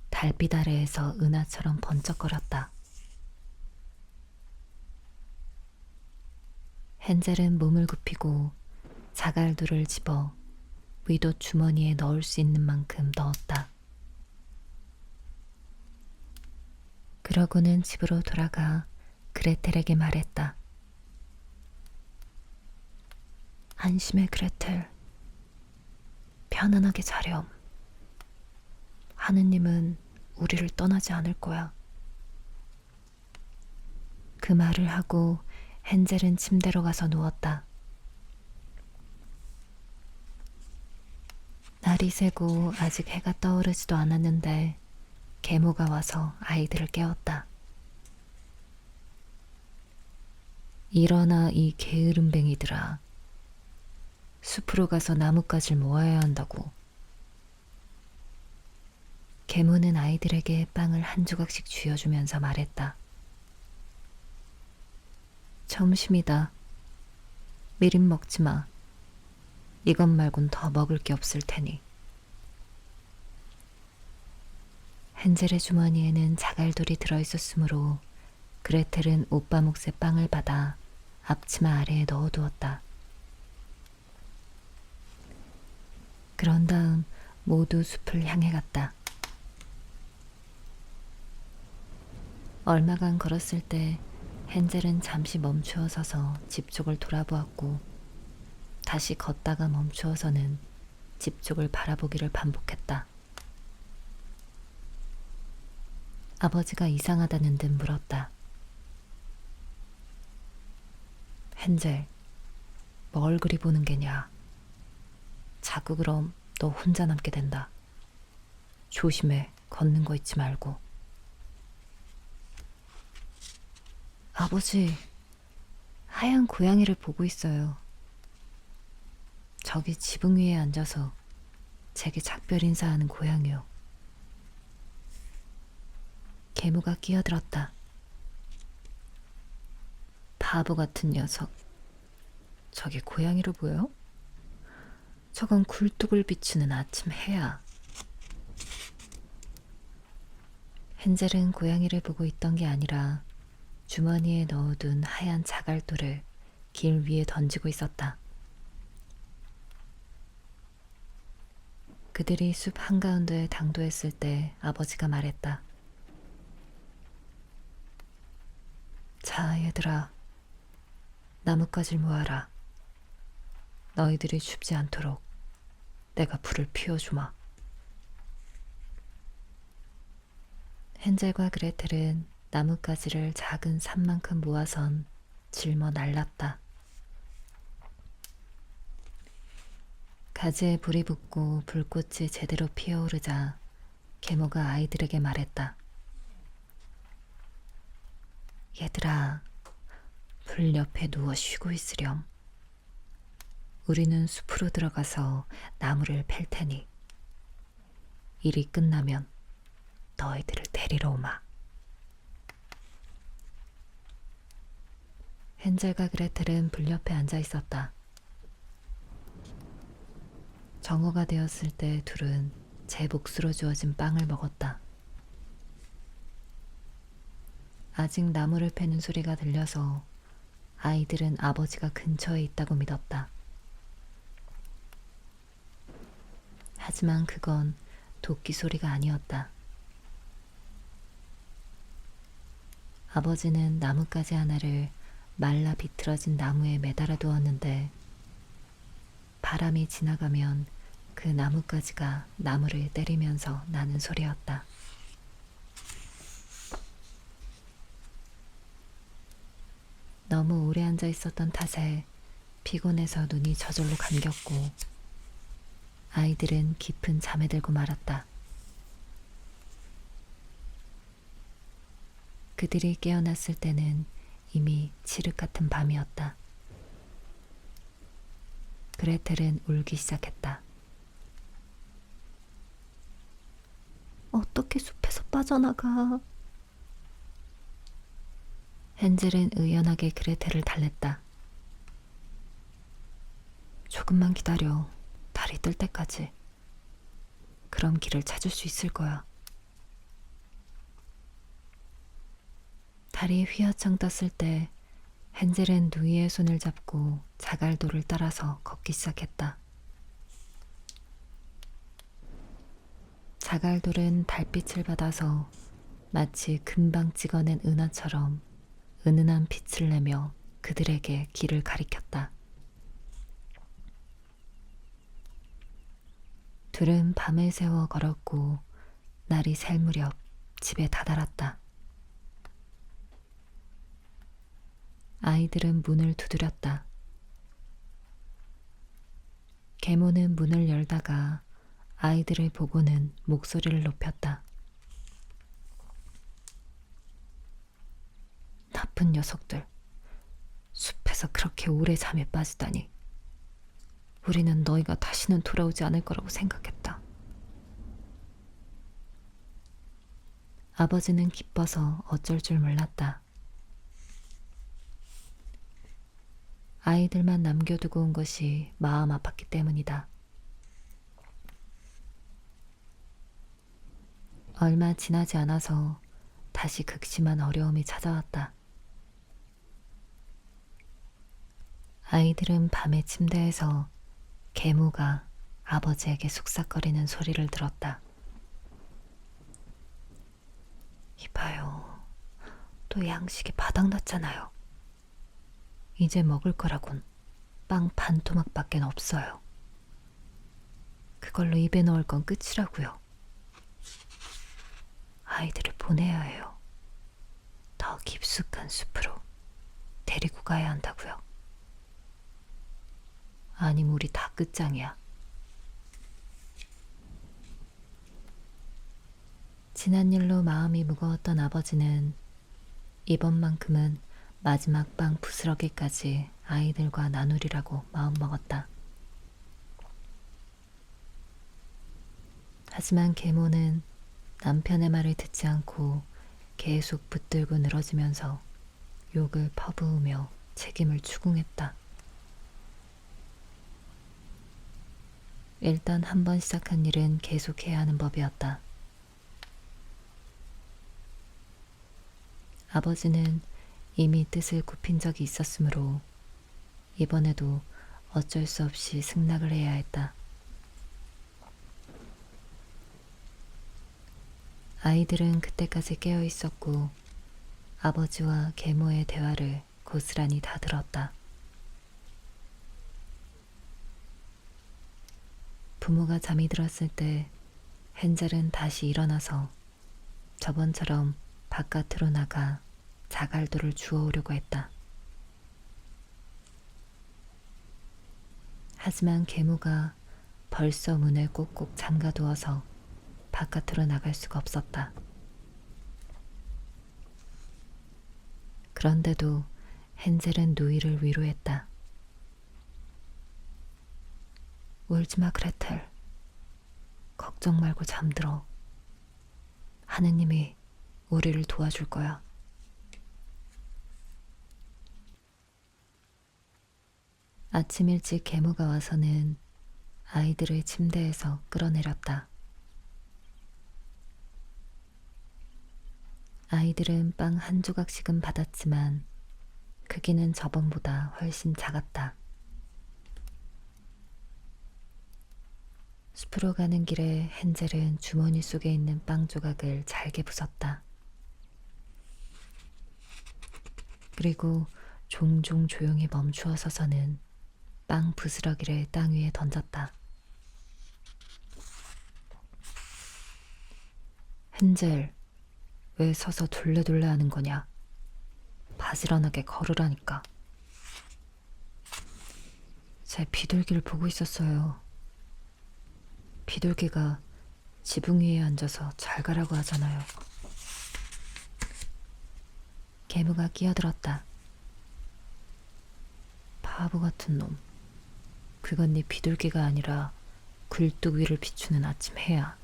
달빛 아래에서 은하처럼 번쩍거렸다. 헨젤은 몸을 굽히고 자갈돌을 집어 윗옷 주머니에 넣을 수 있는 만큼 넣었다. 그러고는 집으로 돌아가 그레텔에게 말했다. 안심해, 그레텔. 편안하게 자렴. 하느님은 우리를 떠나지 않을 거야. 그 말을 하고 헨젤은 침대로 가서 누웠다. 날이 새고 아직 해가 떠오르지도 않았는데 계모가 와서 아이들을 깨웠다. 일어나, 이 게으름뱅이들아. 숲으로 가서 나뭇가지를 모아야 한다고. 계모는 아이들에게 빵을 한 조각씩 쥐어주면서 말했다. 점심이다. 미림 먹지 마. 이것 말곤 더 먹을 게 없을 테니. 헨젤의 주머니에는 자갈돌이 들어있었으므로 그레텔은 오빠 몫의 빵을 받아 앞치마 아래에 넣어두었다. 그런 다음 모두 숲을 향해 갔다. 얼마간 걸었을 때 헨젤은 잠시 멈추어 서서 집 쪽을 돌아보았고 다시 걷다가 멈추어서는 집 쪽을 바라보기를 반복했다. 아버지가 이상하다는 듯 물었다. 헨젤, 뭘 그리 보는 게냐? 자꾸 그럼 너 혼자 남게 된다. 조심해, 걷는 거 잊지 말고. 아버지, 하얀 고양이를 보고 있어요. 저기 지붕 위에 앉아서 제게 작별 인사하는 고양이요. 계모가 끼어들었다. 바보 같은 녀석. 저게 고양이로 보여? 저건 굴뚝을 비추는 아침 해야. 헨젤은 고양이를 보고 있던 게 아니라 주머니에 넣어둔 하얀 자갈돌을 길 위에 던지고 있었다. 그들이 숲 한가운데에 당도했을 때 아버지가 말했다. 자, 얘들아. 나뭇가지를 모아라. 너희들이 춥지 않도록 내가 불을 피워주마. 헨젤과 그레텔은 나뭇가지를 작은 산만큼 모아선 짊어 날랐다. 가지에 불이 붙고 불꽃이 제대로 피어오르자 계모가 아이들에게 말했다. 얘들아, 불 옆에 누워 쉬고 있으렴. 우리는 숲으로 들어가서 나무를 팰 테니 일이 끝나면 너희들을 데리러 오마. 헨젤과 그레텔은 불 옆에 앉아 있었다. 정오가 되었을 때 둘은 제 몫으로 주어진 빵을 먹었다. 아직 나무를 패는 소리가 들려서 아이들은 아버지가 근처에 있다고 믿었다. 하지만 그건 도끼 소리가 아니었다. 아버지는 나뭇가지 하나를 말라 비틀어진 나무에 매달아 두었는데 바람이 지나가면 그 나뭇가지가 나무를 때리면서 나는 소리였다. 너무 오래 앉아 있었던 탓에 피곤해서 눈이 저절로 감겼고 아이들은 깊은 잠에 들고 말았다. 그들이 깨어났을 때는 이미 칠흑 같은 밤이었다. 그레텔은 울기 시작했다. 어떻게 숲에서 빠져나가? 헨젤은 의연하게 그레텔을 달랬다. 조금만 기다려. 달이 뜰 때까지. 그럼 길을 찾을 수 있을 거야. 달이 휘어청 떴을 때 헨젤은 누이의 손을 잡고 자갈도를 따라서 걷기 시작했다. 자갈돌은 달빛을 받아서 마치 금방 찍어낸 은하처럼 은은한 빛을 내며 그들에게 길을 가리켰다. 둘은 밤을 새워 걸었고 날이 샐 무렵 집에 다다랐다. 아이들은 문을 두드렸다. 계모는 문을 열다가 아이들을 보고는 목소리를 높였다. 나쁜 녀석들. 숲에서 그렇게 오래 잠에 빠지다니. 우리는 너희가 다시는 돌아오지 않을 거라고 생각했다. 아버지는 기뻐서 어쩔 줄 몰랐다. 아이들만 남겨두고 온 것이 마음 아팠기 때문이다. 얼마 지나지 않아서 다시 극심한 어려움이 찾아왔다. 아이들은 밤에 침대에서 계모가 아버지에게 속삭거리는 소리를 들었다. 이봐요. 또 양식이 바닥났잖아요. 이제 먹을 거라곤 빵 반 토막밖에 없어요. 그걸로 입에 넣을 건 끝이라고요. 아이들을 보내야 해요. 더 깊숙한 숲으로 데리고 가야 한다고요. 아님 우리 다 끝장이야. 지난 일로 마음이 무거웠던 아버지는 이번만큼은 마지막 빵 부스러기까지 아이들과 나누리라고 마음먹었다. 하지만 계모는 남편의 말을 듣지 않고 계속 붙들고 늘어지면서 욕을 퍼부으며 책임을 추궁했다. 일단 한번 시작한 일은 계속해야 하는 법이었다. 아버지는 이미 뜻을 굽힌 적이 있었으므로 이번에도 어쩔 수 없이 승낙을 해야 했다. 아이들은 그때까지 깨어 있었고 아버지와 계모의 대화를 고스란히 다 들었다. 부모가 잠이 들었을 때 헨젤은 다시 일어나서 저번처럼 바깥으로 나가 자갈도를 주워오려고 했다. 하지만 계모가 벌써 문을 꼭꼭 잠가두어서 바깥으로 나갈 수가 없었다. 그런데도 헨젤은 누이를 위로했다. 울지마 그레텔. 걱정 말고 잠들어. 하느님이 우리를 도와줄 거야. 아침 일찍 계모가 와서는 아이들을 침대에서 끌어내렸다. 아이들은 빵 한 조각씩은 받았지만 크기는 저번보다 훨씬 작았다. 숲으로 가는 길에 헨젤은 주머니 속에 있는 빵 조각을 잘게 부쉈다. 그리고 종종 조용히 멈추어 서서는 빵 부스러기를 땅 위에 던졌다. 헨젤, 왜 서서 둘레둘레 하는 거냐? 바지런하게 걸으라니까. 제 비둘기를 보고 있었어요. 비둘기가 지붕 위에 앉아서 잘 가라고 하잖아요. 계무가 끼어들었다. 바보 같은 놈. 그건 네 비둘기가 아니라 굴뚝 위를 비추는 아침 해야.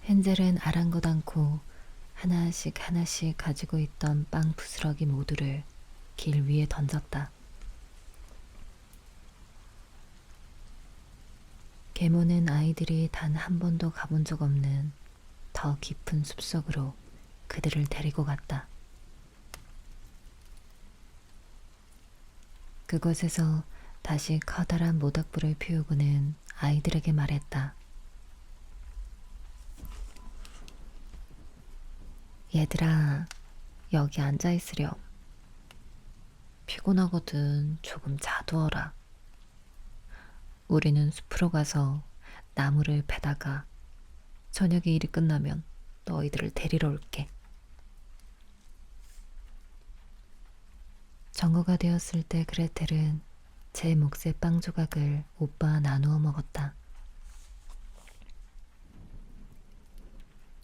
헨젤은 아랑곳 않고 하나씩 하나씩 가지고 있던 빵 부스러기 모두를 길 위에 던졌다. 계모는 아이들이 단 한 번도 가본 적 없는 더 깊은 숲속으로 그들을 데리고 갔다. 그곳에서 다시 커다란 모닥불을 피우고는 아이들에게 말했다. 얘들아, 여기 앉아 있으렴. 피곤하거든. 조금 자두어라. 우리는 숲으로 가서 나무를 베다가 저녁에 일이 끝나면 너희들을 데리러 올게. 정오가 되었을 때 그레텔은 제 몫의 빵 조각을 오빠와 나누어 먹었다.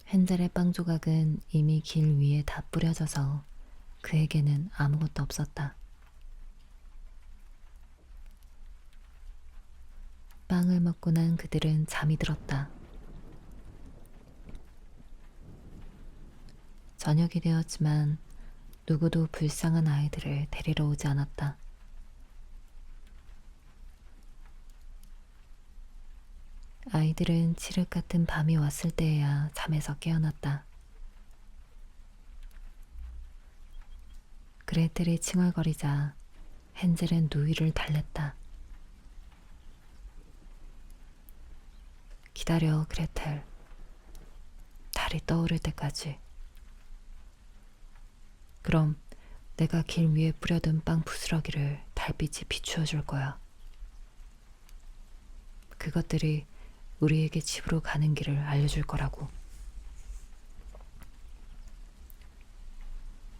헨젤의 빵 조각은 이미 길 위에 다 뿌려져서 그에게는 아무것도 없었다. 빵을 먹고 난 그들은 잠이 들었다. 저녁이 되었지만 누구도 불쌍한 아이들을 데리러 오지 않았다. 아이들은 칠흑 같은 밤이 왔을 때에야 잠에서 깨어났다. 그레텔이 칭얼거리자 헨젤은 누이를 달랬다. 기다려, 그레텔. 달이 떠오를 때까지. 그럼 내가 길 위에 뿌려둔 빵 부스러기를 달빛이 비추어 줄 거야. 그것들이 우리에게 집으로 가는 길을 알려줄 거라고.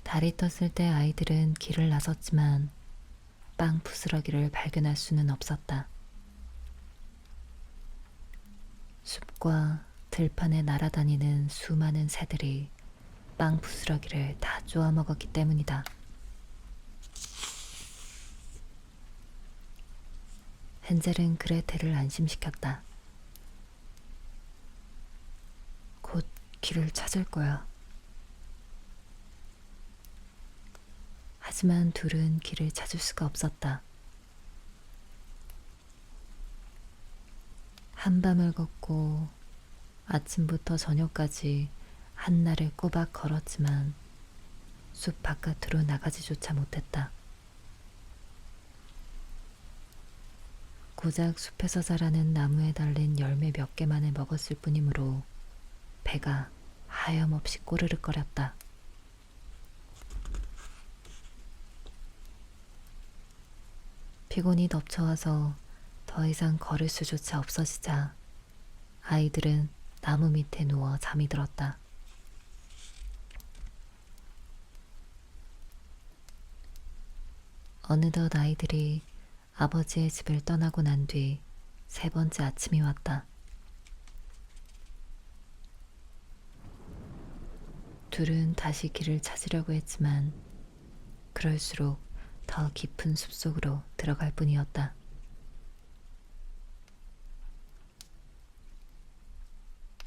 달이 떴을 때 아이들은 길을 나섰지만 빵 부스러기를 발견할 수는 없었다. 숲과 들판에 날아다니는 수많은 새들이 빵 부스러기를 다 쪼아 먹었기 때문이다. 헨젤은 그레텔을 안심시켰다. 곧 길을 찾을 거야. 하지만 둘은 길을 찾을 수가 없었다. 한밤을 걷고 아침부터 저녁까지 한날을 꼬박 걸었지만 숲 바깥으로 나가지조차 못했다. 고작 숲에서 자라는 나무에 달린 열매 몇 개만을 먹었을 뿐이므로 배가 하염없이 꼬르륵거렸다. 피곤이 덮쳐와서 더 이상 걸을 수조차 없어지자 아이들은 나무 밑에 누워 잠이 들었다. 어느덧 아이들이 아버지의 집을 떠나고 난 뒤 세 번째 아침이 왔다. 둘은 다시 길을 찾으려고 했지만 그럴수록 더 깊은 숲속으로 들어갈 뿐이었다.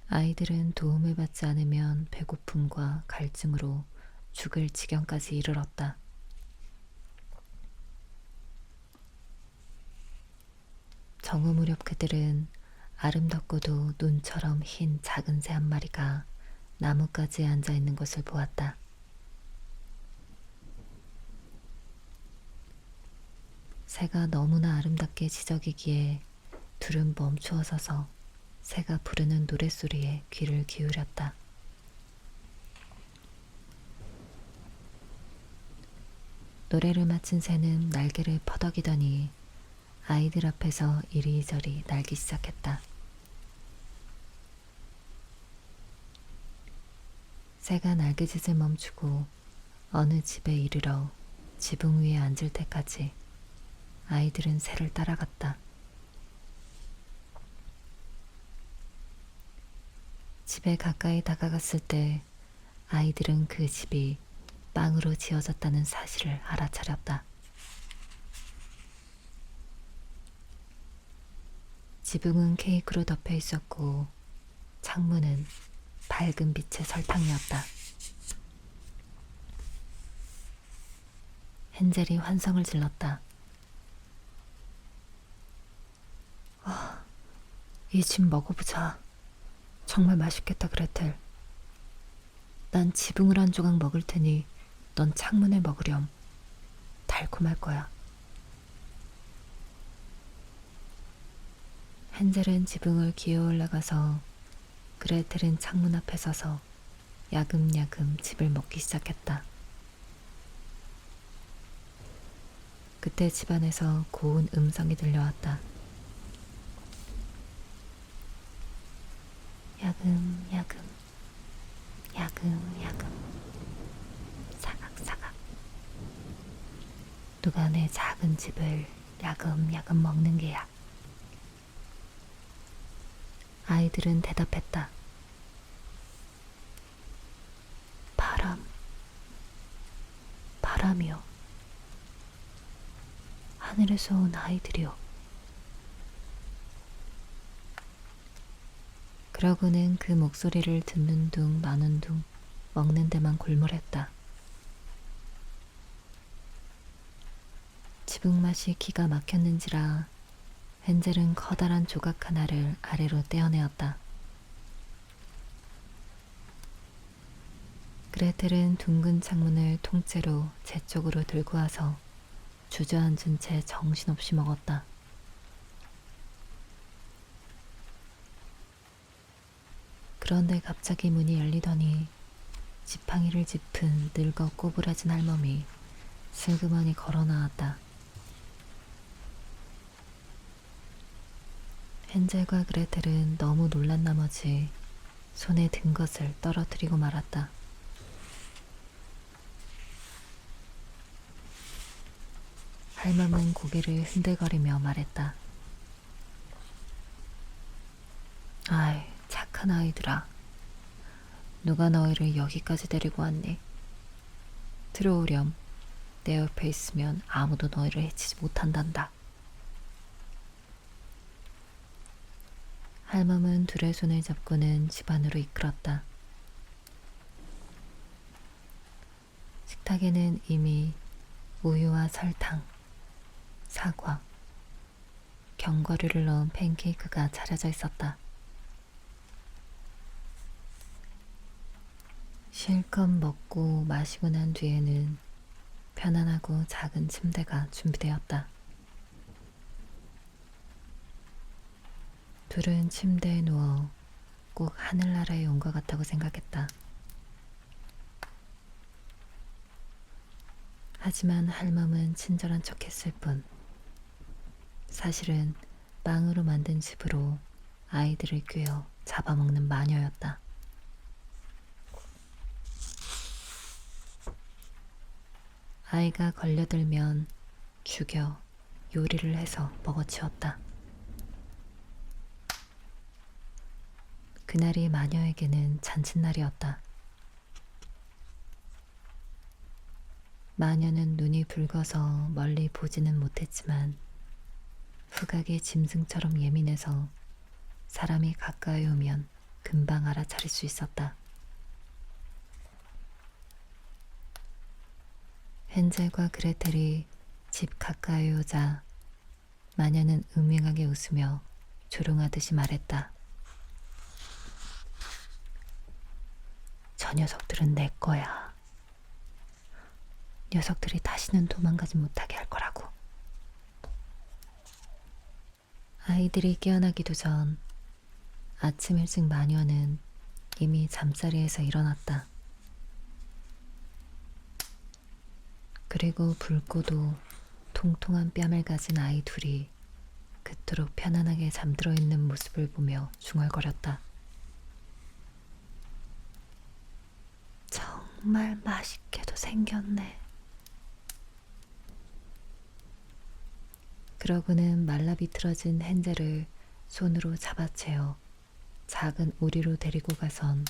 아이들은 도움을 받지 않으면 배고픔과 갈증으로 죽을 지경까지 이르렀다. 정오 무렵 그들은 아름답고도 눈처럼 흰 작은 새 한 마리가 나뭇가지에 앉아 있는 것을 보았다. 새가 너무나 아름답게 지저귀기에 둘은 멈추어 서서 새가 부르는 노랫소리에 귀를 기울였다. 노래를 마친 새는 날개를 퍼덕이더니 아이들 앞에서 이리저리 날기 시작했다. 새가 날개짓을 멈추고 어느 집에 이르러 지붕 위에 앉을 때까지 아이들은 새를 따라갔다. 집에 가까이 다가갔을 때 아이들은 그 집이 빵으로 지어졌다는 사실을 알아차렸다. 지붕은 케이크로 덮여 있었고 창문은 밝은 빛의 설탕이었다. 헨젤이 환성을 질렀다. 이 집 먹어보자. 정말 맛있겠다, 그레텔. 난 지붕을 한 조각 먹을 테니 넌 창문을 먹으렴. 달콤할 거야. 헨젤은 지붕을 기어 올라가서 그레텔은 창문 앞에 서서 야금야금 집을 먹기 시작했다. 그때 집안에서 고운 음성이 들려왔다. 야금야금, 야금야금, 사각사각. 누가 내 작은 집을 야금야금 먹는 게야. 아이들은 대답했다. 바람이요. 하늘에서 온 아이들이요. 그러고는 그 목소리를 듣는 둥 마는 둥 먹는 데만 골몰했다. 지붕 맛이 기가 막혔는지라 헨젤은 커다란 조각 하나를 아래로 떼어내었다. 그레텔은 둥근 창문을 통째로 제 쪽으로 들고 와서 주저앉은 채 정신없이 먹었다. 그런데 갑자기 문이 열리더니 지팡이를 짚은 늙어 꼬부라진 할멈이 슬그머니 걸어 나왔다. 헨젤과 그레텔은 너무 놀란 나머지 손에 든 것을 떨어뜨리고 말았다. 할멈은 고개를 흔들거리며 말했다. 아이, 착한 아이들아. 누가 너희를 여기까지 데리고 왔니? 들어오렴. 내 옆에 있으면 아무도 너희를 해치지 못한단다. 할멈은 둘의 손을 잡고는 집 안으로 이끌었다. 식탁에는 이미 우유와 설탕, 사과, 견과류를 넣은 팬케이크가 차려져 있었다. 실컷 먹고 마시고 난 뒤에는 편안하고 작은 침대가 준비되었다. 둘은 침대에 누워 꼭 하늘나라에 온 것 같다고 생각했다. 하지만 할멈은 친절한 척했을 뿐 사실은 빵으로 만든 집으로 아이들을 꿰어 잡아먹는 마녀였다. 아이가 걸려들면 죽여 요리를 해서 먹어치웠다. 그날이 마녀에게는 잔칫날이었다. 마녀는 눈이 붉어서 멀리 보지는 못했지만 후각이 짐승처럼 예민해서 사람이 가까이 오면 금방 알아차릴 수 있었다. 헨젤과 그레텔이 집 가까이 오자 마녀는 음흉하게 웃으며 조롱하듯이 말했다. 저 녀석들은 내 거야. 녀석들이 다시는 도망가지 못하게 할 거라고. 아이들이 깨어나기도 전 아침 일찍 마녀는 이미 잠자리에서 일어났다. 그리고 붉고도 통통한 뺨을 가진 아이 둘이 그토록 편안하게 잠들어 있는 모습을 보며 중얼거렸다. 정말 맛있게도 생겼네. 그러고는 말라비틀어진 헨젤을 손으로 잡아채어 작은 우리로 데리고 가선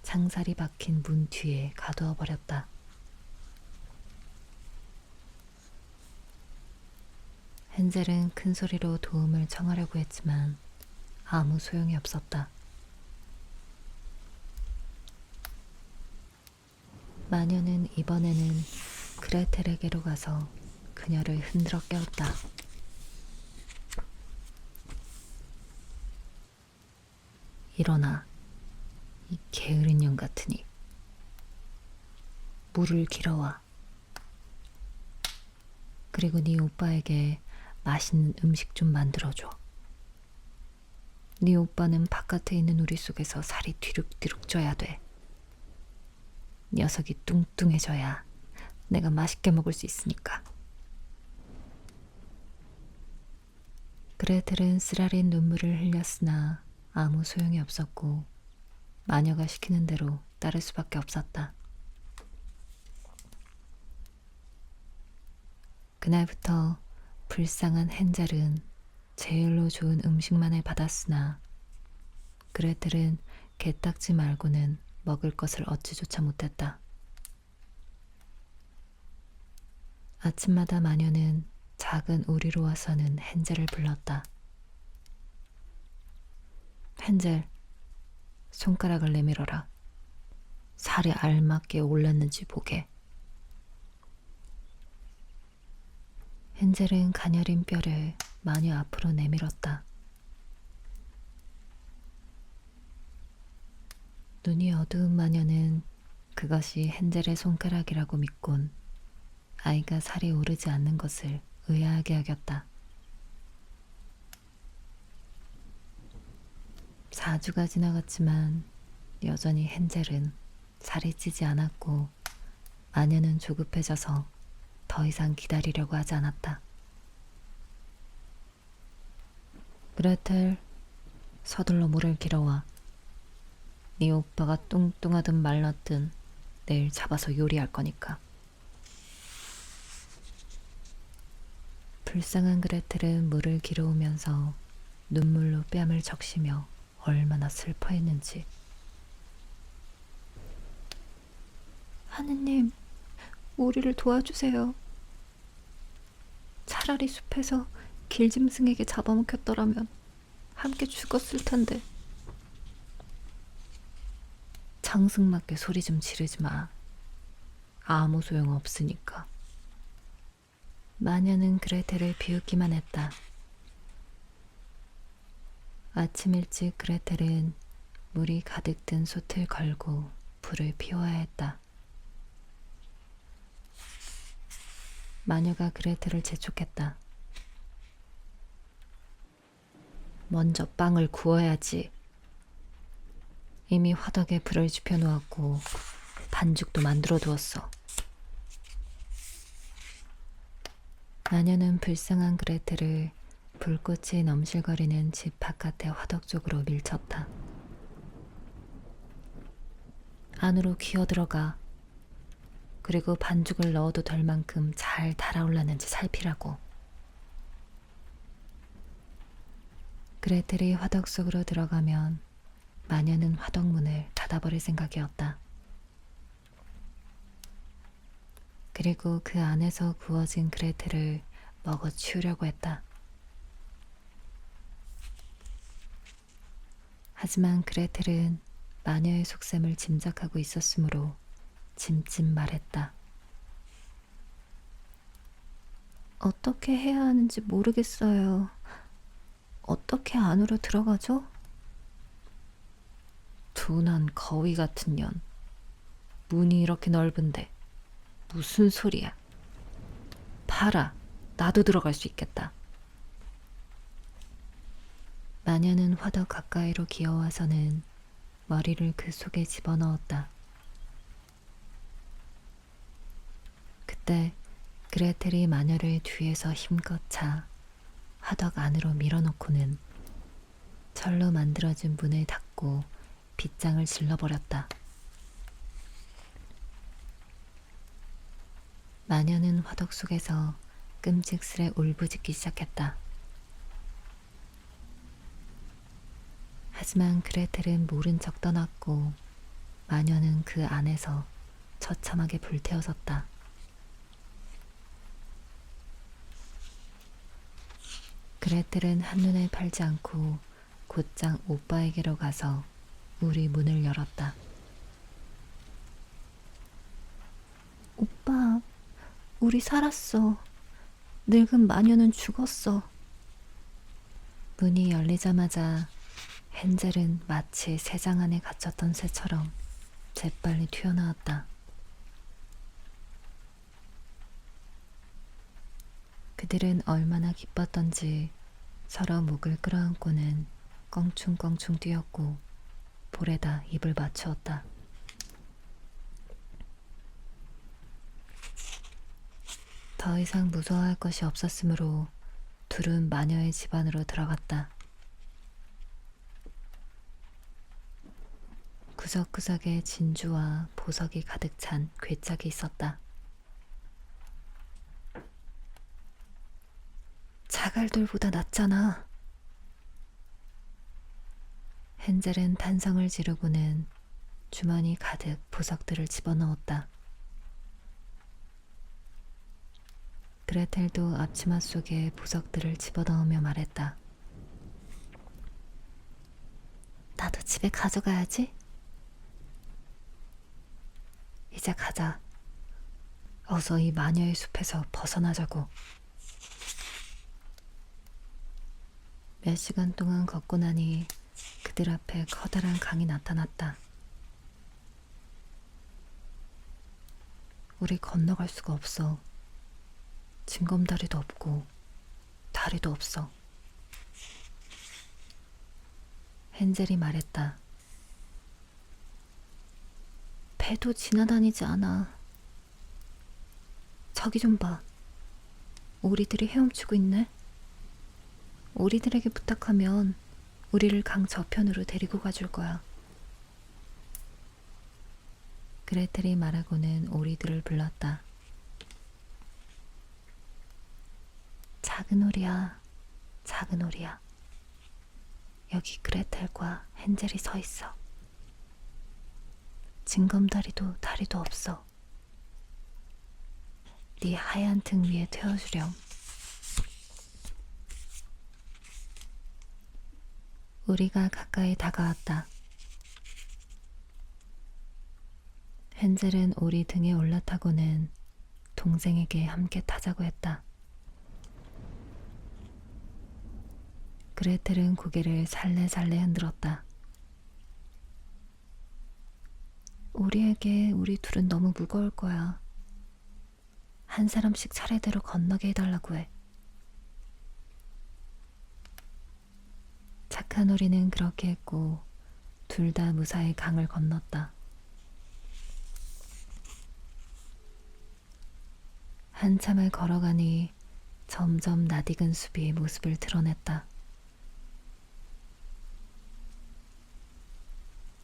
창살이 박힌 문 뒤에 가두어 버렸다. 헨젤은 큰 소리로 도움을 청하려고 했지만 아무 소용이 없었다. 마녀는 이번에는 그레텔에게로 가서 그녀를 흔들어 깨웠다. 일어나, 이 게으른 년 같으니. 물을 길어와. 그리고 네 오빠에게 맛있는 음식 좀 만들어줘. 네 오빠는 바깥에 있는 우리 속에서 살이 뒤룩뒤룩 쪄야 돼. 녀석이 뚱뚱해져야 내가 맛있게 먹을 수 있으니까. 그레텔은 쓰라린 눈물을 흘렸으나 아무 소용이 없었고 마녀가 시키는 대로 따를 수밖에 없었다. 그날부터 불쌍한 헨젤은 제일로 좋은 음식만을 받았으나 그레텔은 게딱지 말고는 먹을 것을 얻지조차 못했다. 아침마다 마녀는 작은 우리로 와서는 헨젤을 불렀다. 헨젤, 손가락을 내밀어라. 살이 알맞게 올랐는지 보게. 헨젤은 가녀린 뼈를 마녀 앞으로 내밀었다. 눈이 어두운 마녀는 그것이 헨젤의 손가락이라고 믿곤 아이가 살이 오르지 않는 것을 의아하게 여겼다. 4주가 지나갔지만 여전히 헨젤은 살이 찌지 않았고 마녀는 조급해져서 더 이상 기다리려고 하지 않았다. 그레텔, 서둘러 물을 길어와. 네 오빠가 뚱뚱하든 말랐든 내일 잡아서 요리할 거니까. 불쌍한 그레텔은 물을 길어오면서 눈물로 뺨을 적시며 얼마나 슬퍼했는지. 하느님, 우리를 도와주세요. 차라리 숲에서 길짐승에게 잡아먹혔더라면 함께 죽었을 텐데. 장승맞게 소리 좀 지르지 마. 아무 소용 없으니까. 마녀는 그레텔을 비웃기만 했다. 아침 일찍 그레텔은 물이 가득 든 솥을 걸고 불을 피워야 했다. 마녀가 그레텔을 재촉했다. 먼저 빵을 구워야지. 이미 화덕에 불을 지펴 놓았고 반죽도 만들어 두었어. 마녀는 불쌍한 그레텔을 불꽃이 넘실거리는 집 바깥의 화덕 쪽으로 밀쳤다. 안으로 기어들어가. 그리고 반죽을 넣어도 될 만큼 잘 달아올랐는지 살피라고. 그레텔이 화덕 속으로 들어가면 마녀는 화덕문을 닫아버릴 생각이었다. 그리고 그 안에서 구워진 그레텔을 먹어치우려고 했다. 하지만 그레텔은 마녀의 속셈을 짐작하고 있었으므로 짐짓 말했다. 어떻게 해야 하는지 모르겠어요. 어떻게 안으로 들어가죠? 둔한 거위 같은 년. 문이 이렇게 넓은데 무슨 소리야. 봐라, 나도 들어갈 수 있겠다. 마녀는 화덕 가까이로 기어와서는 머리를 그 속에 집어넣었다. 그때 그레텔이 마녀를 뒤에서 힘껏 차 화덕 안으로 밀어넣고는 철로 만들어진 문을 닫고 빗장을 질러버렸다. 마녀는 화덕 속에서 끔찍스레 울부짖기 시작했다. 하지만 그레텔은 모른 척 떠났고 마녀는 그 안에서 처참하게 불태워졌다. 그레텔은 한눈에 팔지 않고 곧장 오빠에게로 가서 우리 문을 열었다. 오빠, 우리 살았어. 늙은 마녀는 죽었어. 문이 열리자마자 헨젤은 마치 새장 안에 갇혔던 새처럼 재빨리 튀어나왔다. 그들은 얼마나 기뻤던지 서로 목을 끌어안고는 껑충껑충 뛰었고 볼에다 입을 맞추었다. 더 이상 무서워할 것이 없었으므로 둘은 마녀의 집 안으로 들어갔다. 구석구석에 진주와 보석이 가득 찬 괴짝이 있었다. 자갈돌보다 낫잖아. 헨젤은 탄성을 지르고는 주머니 가득 보석들을 집어넣었다. 그레텔도 앞치마 속에 보석들을 집어넣으며 말했다. 나도 집에 가져가야지. 이제 가자. 어서 이 마녀의 숲에서 벗어나자고. 몇 시간 동안 걷고 나니 그들 앞에 커다란 강이 나타났다. 우리 건너갈 수가 없어. 징검다리도 없고 다리도 없어. 헨젤이 말했다. 배도 지나다니지 않아. 저기 좀 봐. 오리들이 헤엄치고 있네. 오리들에게 부탁하면 우리를 강 저편으로 데리고 가줄 거야. 그레텔이 말하고는 오리들을 불렀다. 작은 오리야, 작은 오리야. 여기 그레텔과 헨젤이 서 있어. 징검다리도 다리도 없어. 네 하얀 등 위에 태워주렴. 우리가 가까이 다가왔다. 헨젤은 오리 등에 올라타고는 동생에게 함께 타자고 했다. 그레텔은 고개를 살래살래 흔들었다. 우리에게 우리 둘은 너무 무거울 거야. 한 사람씩 차례대로 건너게 해달라고 해. 착한 오리는 그렇게 했고 둘 다 무사히 강을 건넜다. 한참을 걸어가니 점점 낯익은 숲이 모습을 드러냈다.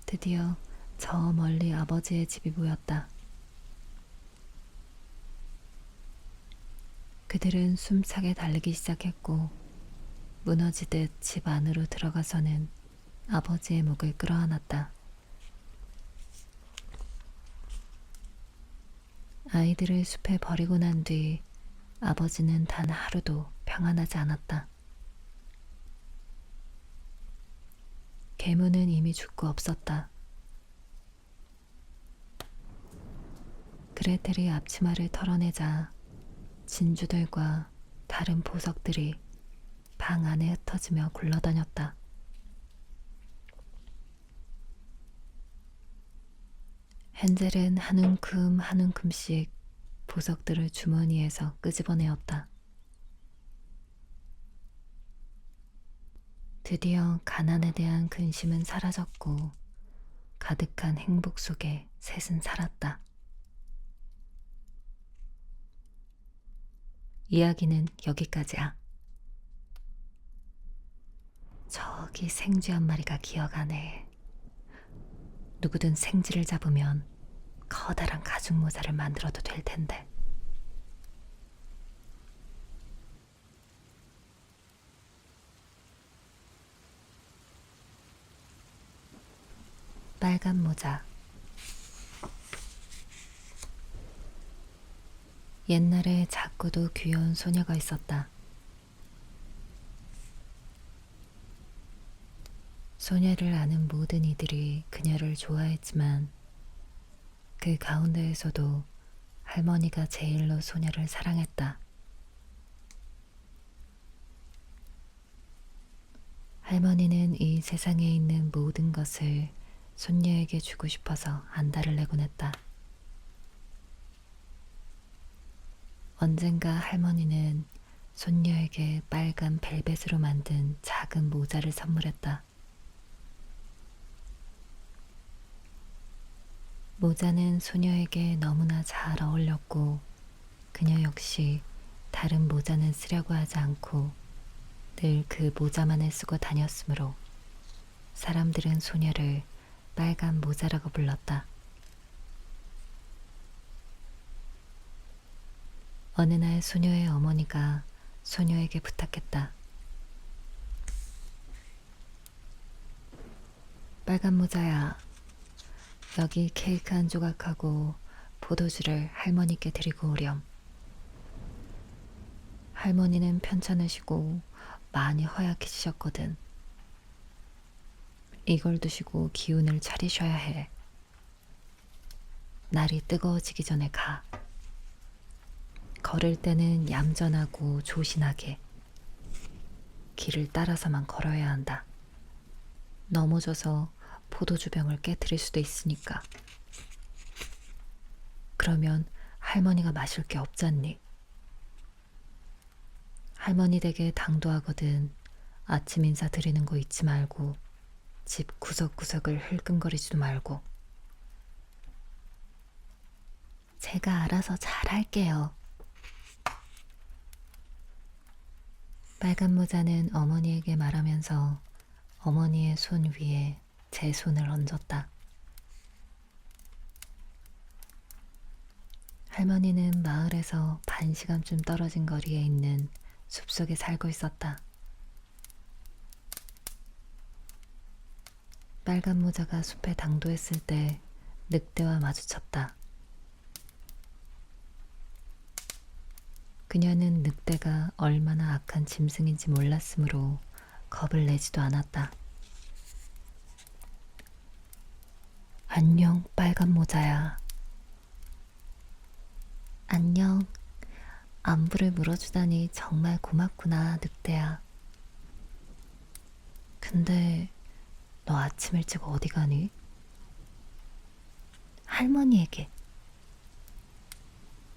드디어 저 멀리 아버지의 집이 보였다. 그들은 숨차게 달리기 시작했고 무너지듯 집 안으로 들어가서는 아버지의 목을 끌어안았다. 아이들을 숲에 버리고 난 뒤 아버지는 단 하루도 평안하지 않았다. 계무는 이미 죽고 없었다. 그레텔이 앞치마를 털어내자 진주들과 다른 보석들이 방 안에 흩어지며 굴러다녔다. 헨젤은 한 움큼 한 움큼씩 보석들을 주머니에서 끄집어내었다. 드디어 가난에 대한 근심은 사라졌고 가득한 행복 속에 셋은 살았다. 이야기는 여기까지야. 저기 생쥐 한 마리가 기어가네. 누구든 생쥐를 잡으면 커다란 가죽 모자를 만들어도 될 텐데. 빨간 모자. 옛날에 작고도 귀여운 소녀가 있었다. 소녀를 아는 모든 이들이 그녀를 좋아했지만 그 가운데에서도 할머니가 제일로 소녀를 사랑했다. 할머니는 이 세상에 있는 모든 것을 손녀에게 주고 싶어서 안달을 내곤 했다. 언젠가 할머니는 손녀에게 빨간 벨벳으로 만든 작은 모자를 선물했다. 모자는 소녀에게 너무나 잘 어울렸고 그녀 역시 다른 모자는 쓰려고 하지 않고 늘 그 모자만을 쓰고 다녔으므로 사람들은 소녀를 빨간 모자라고 불렀다. 어느 날 소녀의 어머니가 소녀에게 부탁했다. 빨간 모자야, 여기 케이크 한 조각하고 포도주를 할머니께 드리고 오렴. 할머니는 편찮으시고 많이 허약해지셨거든. 이걸 드시고 기운을 차리셔야 해. 날이 뜨거워지기 전에 가. 걸을 때는 얌전하고 조신하게. 길을 따라서만 걸어야 한다. 넘어져서 포도주병을 깨뜨릴 수도 있으니까. 그러면 할머니가 마실 게 없잖니. 할머니 댁에 당도하거든 아침 인사 드리는 거 잊지 말고 집 구석구석을 흘끔거리지도 말고. 제가 알아서 잘 할게요. 빨간 모자는 어머니에게 말하면서 어머니의 손 위에 제 손을 얹었다. 할머니는 마을에서 반시간쯤 떨어진 거리에 있는 숲속에 살고 있었다. 빨간 모자가 숲에 당도했을 때 늑대와 마주쳤다. 그녀는 늑대가 얼마나 악한 짐승인지 몰랐으므로 겁을 내지도 않았다. 안녕, 빨간 모자야. 안녕. 안부를 물어주다니 정말 고맙구나, 늑대야. 근데 너 아침 일찍 어디 가니? 할머니에게.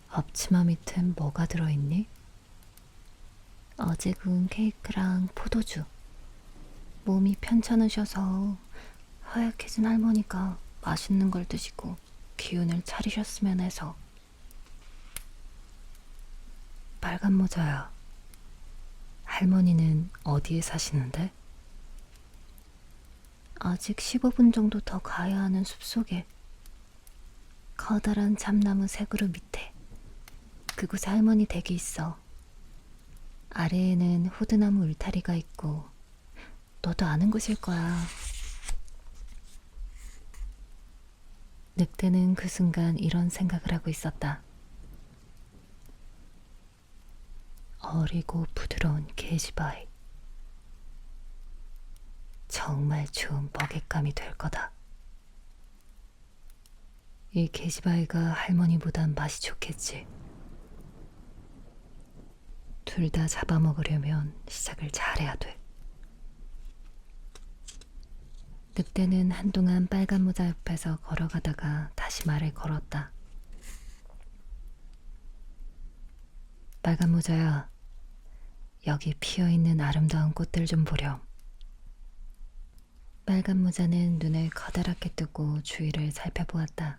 앞치마 밑엔 뭐가 들어있니? 어제 구운 케이크랑 포도주. 몸이 편찮으셔서 허약해진 할머니가 맛있는 걸 드시고 기운을 차리셨으면 해서. 빨간 모자야. 할머니는 어디에 사시는데? 아직 15분 정도 더 가야 하는 숲속에 커다란 참나무 새 그루 밑에 그곳에 할머니 댁이 있어. 아래에는 호두나무 울타리가 있고 너도 아는 곳일 거야. 늑대는 그 순간 이런 생각을 하고 있었다. 어리고 부드러운 계집아이. 정말 좋은 먹잇감이 될 거다. 이 계집아이가 할머니보단 맛이 좋겠지. 둘 다 잡아먹으려면 시작을 잘해야 돼. 늑대는 한동안 빨간 모자 옆에서 걸어가다가 다시 말을 걸었다. 빨간 모자야, 여기 피어있는 아름다운 꽃들 좀 보렴. 빨간 모자는 눈을 커다랗게 뜨고 주위를 살펴보았다.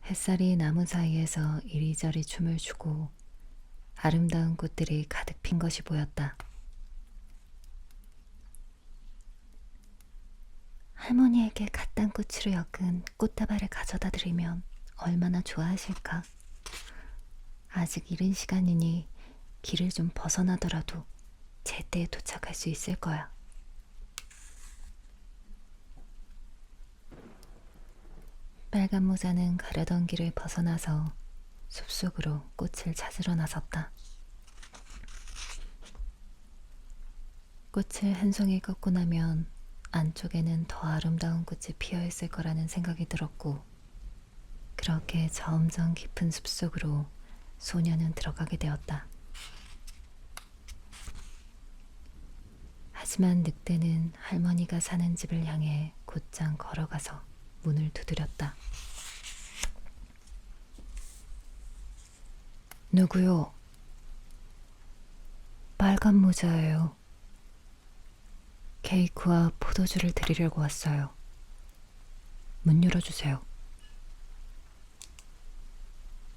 햇살이 나무 사이에서 이리저리 춤을 추고 아름다운 꽃들이 가득 핀 것이 보였다. 할머니에게 갓단 꽃으로 엮은 꽃다발을 가져다 드리면 얼마나 좋아하실까. 아직 이른 시간이니 길을 좀 벗어나더라도 제때에 도착할 수 있을 거야. 빨간 모자는 가려던 길을 벗어나서 숲속으로 꽃을 찾으러 나섰다. 꽃을 한 송이 꺾고 나면 안쪽에는 더 아름다운 꽃이 피어 있을 거라는 생각이 들었고, 그렇게 점점 깊은 숲속으로 소녀는 들어가게 되었다. 하지만 늑대는 할머니가 사는 집을 향해 곧장 걸어가서 문을 두드렸다. 누구요? 빨간 모자예요. 케이크와 포도주를 드리려고 왔어요. 문 열어주세요.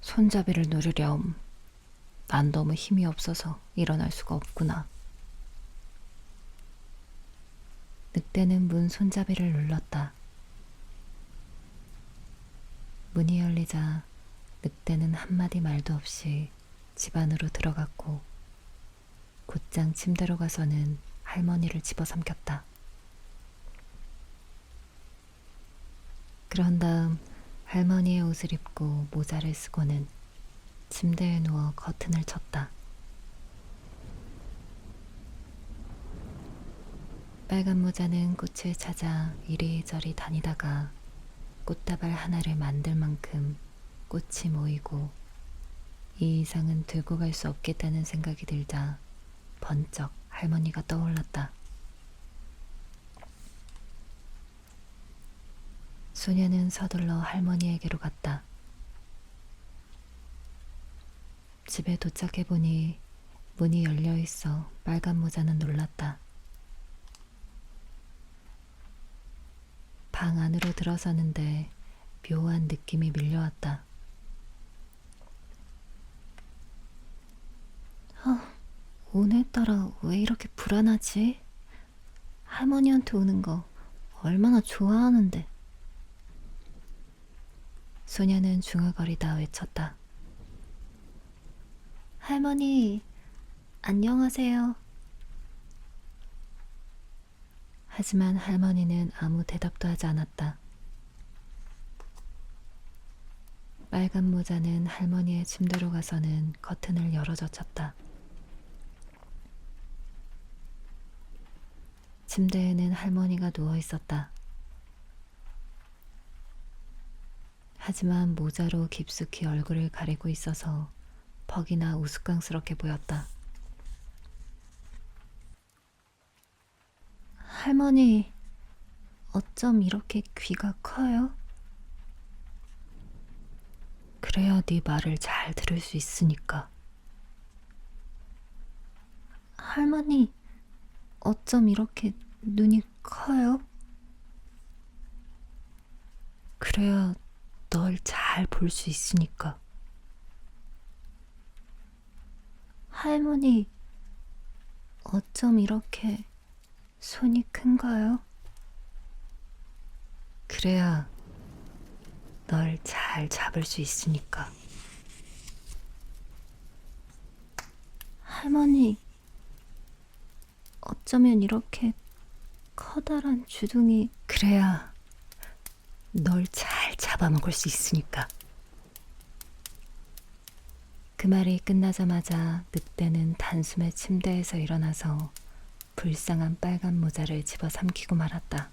손잡이를 누르렴. 난 너무 힘이 없어서 일어날 수가 없구나. 늑대는 문 손잡이를 눌렀다. 문이 열리자 늑대는 한마디 말도 없이 집 안으로 들어갔고, 곧장 침대로 가서는 할머니를 집어삼켰다. 그런 다음 할머니의 옷을 입고 모자를 쓰고는 침대에 누워 커튼을 쳤다. 빨간 모자는 꽃을 찾아 이리저리 다니다가 꽃다발 하나를 만들 만큼 꽃이 모이고 이 이상은 들고 갈 수 없겠다는 생각이 들자 번쩍 할머니가 떠올랐다. 소녀는 서둘러 할머니에게로 갔다. 집에 도착해보니 문이 열려 있어 빨간 모자는 놀랐다. 방 안으로 들어서는데 묘한 느낌이 밀려왔다. 오늘따라 왜 이렇게 불안하지? 할머니한테 오는 거 얼마나 좋아하는데. 소녀는 중얼거리다 외쳤다. 할머니, 안녕하세요. 하지만 할머니는 아무 대답도 하지 않았다. 빨간 모자는 할머니의 침대로 가서는 커튼을 열어젖혔다. 침대에는 할머니가 누워 있었다. 하지만 모자로 깊숙이 얼굴을 가리고 있어서 퍽이나 우스꽝스럽게 보였다. 할머니, 어쩜 이렇게 귀가 커요? 그래야 네 말을 잘 들을 수 있으니까. 할머니, 어쩜 이렇게 눈이 커요? 그래야 널 잘 볼 수 있으니까. 할머니, 어쩜 이렇게 손이 큰가요? 그래야 널 잘 잡을 수 있으니까. 할머니, 어쩌면 이렇게 커다란 주둥이. 그래야 널 잘 잡아먹을 수 있으니까. 그 말이 끝나자마자 늑대는 단숨에 침대에서 일어나서 불쌍한 빨간 모자를 집어삼키고 말았다.